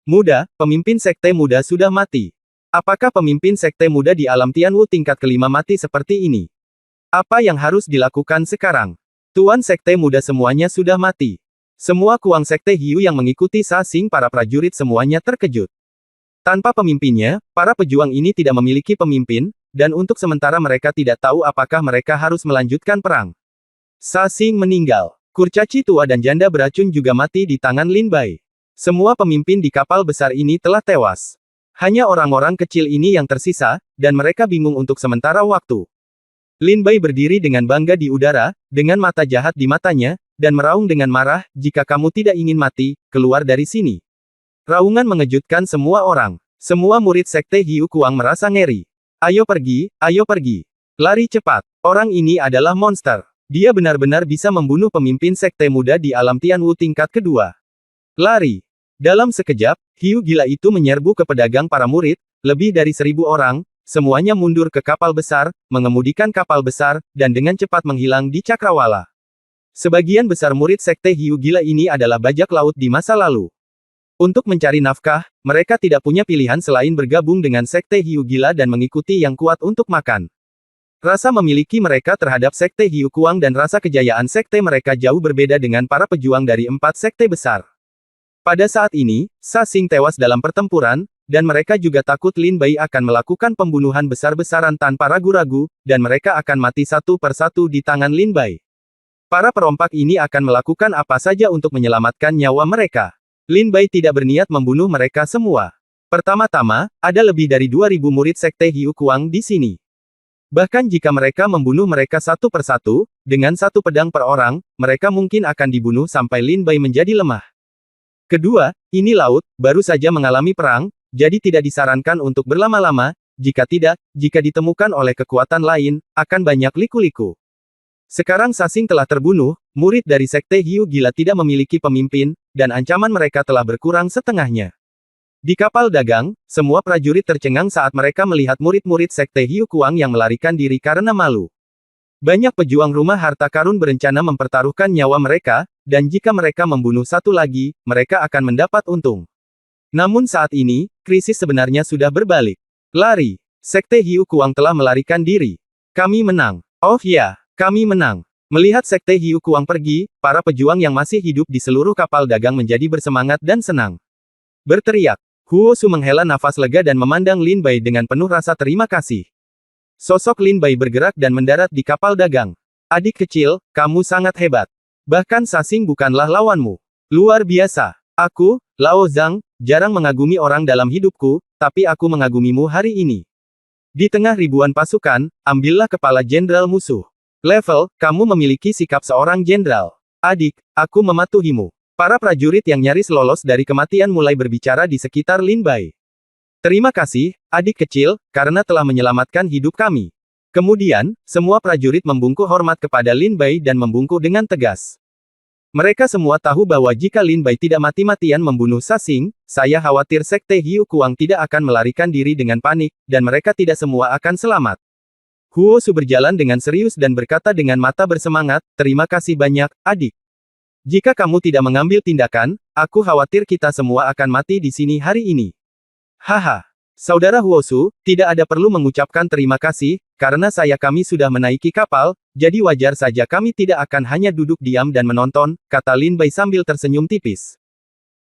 Speaker 1: Muda, pemimpin Sekte Muda sudah mati. Apakah pemimpin Sekte Muda di alam Tianwu tingkat kelima mati seperti ini? Apa yang harus dilakukan sekarang? Tuan Sekte Muda semuanya sudah mati. Semua Kuang Sekte Hiu yang mengikuti Sasing para prajurit semuanya terkejut. Tanpa pemimpinnya, para pejuang ini tidak memiliki pemimpin, dan untuk sementara mereka tidak tahu apakah mereka harus melanjutkan perang. Sasing meninggal. Kurcaci tua dan janda beracun juga mati di tangan Lin Bai. Semua pemimpin di kapal besar ini telah tewas. Hanya orang-orang kecil ini yang tersisa, dan mereka bingung untuk sementara waktu. Lin Bai berdiri dengan bangga di udara, dengan mata jahat di matanya, dan meraung dengan marah, jika kamu tidak ingin mati, keluar dari sini. Raungan mengejutkan semua orang. Semua murid Sekte Hiu Kuang merasa ngeri. Ayo pergi, ayo pergi. Lari cepat. Orang ini adalah monster. Dia benar-benar bisa membunuh pemimpin Sekte Muda di alam Tianwu tingkat kedua. Lari. Dalam sekejap, hiu gila itu menyerbu ke pedagang para murid, lebih dari 1000 orang, semuanya mundur ke kapal besar, mengemudikan kapal besar, dan dengan cepat menghilang di cakrawala. Sebagian besar murid Sekte Hiu Gila ini adalah bajak laut di masa lalu. Untuk mencari nafkah, mereka tidak punya pilihan selain bergabung dengan Sekte Hiu Gila dan mengikuti yang kuat untuk makan. Rasa memiliki mereka terhadap Sekte Hiu Kuang dan rasa kejayaan sekte mereka jauh berbeda dengan para pejuang dari 4 sekte besar. Pada saat ini, Sa Xing tewas dalam pertempuran, dan mereka juga takut Lin Bai akan melakukan pembunuhan besar-besaran tanpa ragu-ragu, dan mereka akan mati satu persatu di tangan Lin Bai. Para perompak ini akan melakukan apa saja untuk menyelamatkan nyawa mereka. Lin Bai tidak berniat membunuh mereka semua. Pertama-tama, ada lebih dari 2.000 murid Sekte Hiu Kuang di sini. Bahkan jika mereka membunuh mereka satu persatu, dengan satu pedang per orang, mereka mungkin akan dibunuh sampai Lin Bai menjadi lemah. Kedua, ini laut, baru saja mengalami perang, jadi tidak disarankan untuk berlama-lama, jika tidak, jika ditemukan oleh kekuatan lain, akan banyak liku-liku. Sekarang Sa Xing telah terbunuh, murid dari Sekte Hiu Gila tidak memiliki pemimpin, dan ancaman mereka telah berkurang setengahnya. Di kapal dagang, semua prajurit tercengang saat mereka melihat murid-murid Sekte Hiu Kuang yang melarikan diri karena malu. Banyak pejuang rumah harta karun berencana mempertaruhkan nyawa mereka, dan jika mereka membunuh satu lagi, mereka akan mendapat untung. Namun saat ini, krisis sebenarnya sudah berbalik. Lari. Sekte Hiu Kuang telah melarikan diri. Kami menang. Oh ya. Kami menang. Melihat Sekte Hiu Kuang pergi, para pejuang yang masih hidup di seluruh kapal dagang menjadi bersemangat dan senang. Berteriak. Huo Su menghela nafas lega dan memandang Lin Bai dengan penuh rasa terima kasih. Sosok Lin Bai bergerak dan mendarat di kapal dagang. Adik kecil, kamu sangat hebat. Bahkan Sa Xing bukanlah lawanmu. Luar biasa. Aku, Lao Zhang, jarang mengagumi orang dalam hidupku, tapi aku mengagumimu hari ini. Di tengah ribuan pasukan, ambillah kepala jenderal musuh. Level, kamu memiliki sikap seorang jenderal. Adik, aku mematuhimu. Para prajurit yang nyaris lolos dari kematian mulai berbicara di sekitar Lin Bai. Terima kasih, adik kecil, karena telah menyelamatkan hidup kami. Kemudian, semua prajurit membungkuk hormat kepada Lin Bai dan membungkuk dengan tegas. Mereka semua tahu bahwa jika Lin Bai tidak mati-matian membunuh Sa Xing, saya khawatir Sekte Hiu Kuang tidak akan melarikan diri dengan panik, dan mereka tidak semua akan selamat. Huo Su berjalan dengan serius dan berkata dengan mata bersemangat, terima kasih banyak, adik. Jika kamu tidak mengambil tindakan, aku khawatir kita semua akan mati di sini hari ini. Haha. Saudara Huo Su, tidak ada perlu mengucapkan terima kasih, karena kami sudah menaiki kapal, jadi wajar saja kami tidak akan hanya duduk diam dan menonton, kata Lin Bai sambil tersenyum tipis.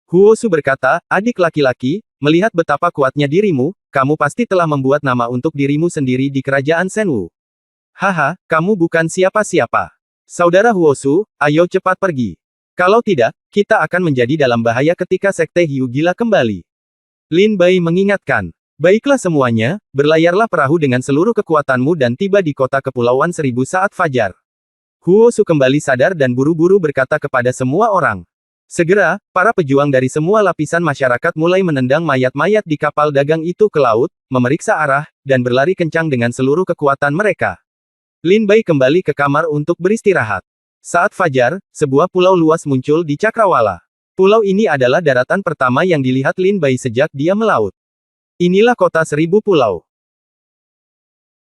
Speaker 1: Huo Su berkata, adik laki-laki, melihat betapa kuatnya dirimu, kamu pasti telah membuat nama untuk dirimu sendiri di kerajaan Shenwu. Haha, kamu bukan siapa-siapa. Saudara Huo Su, ayo cepat pergi. Kalau tidak, kita akan menjadi dalam bahaya ketika Sekte Hiu Gila kembali. Lin Bai mengingatkan. Baiklah semuanya, berlayarlah perahu dengan seluruh kekuatanmu dan tiba di kota Kepulauan Seribu saat fajar. Huo Su kembali sadar dan buru-buru berkata kepada semua orang. Segera, para pejuang dari semua lapisan masyarakat mulai menendang mayat-mayat di kapal dagang itu ke laut, memeriksa arah, dan berlari kencang dengan seluruh kekuatan mereka. Lin Bai kembali ke kamar untuk beristirahat. Saat fajar, sebuah pulau luas muncul di Cakrawala. Pulau ini adalah daratan pertama yang dilihat Lin Bai sejak dia melaut. Inilah kota 1000 pulau.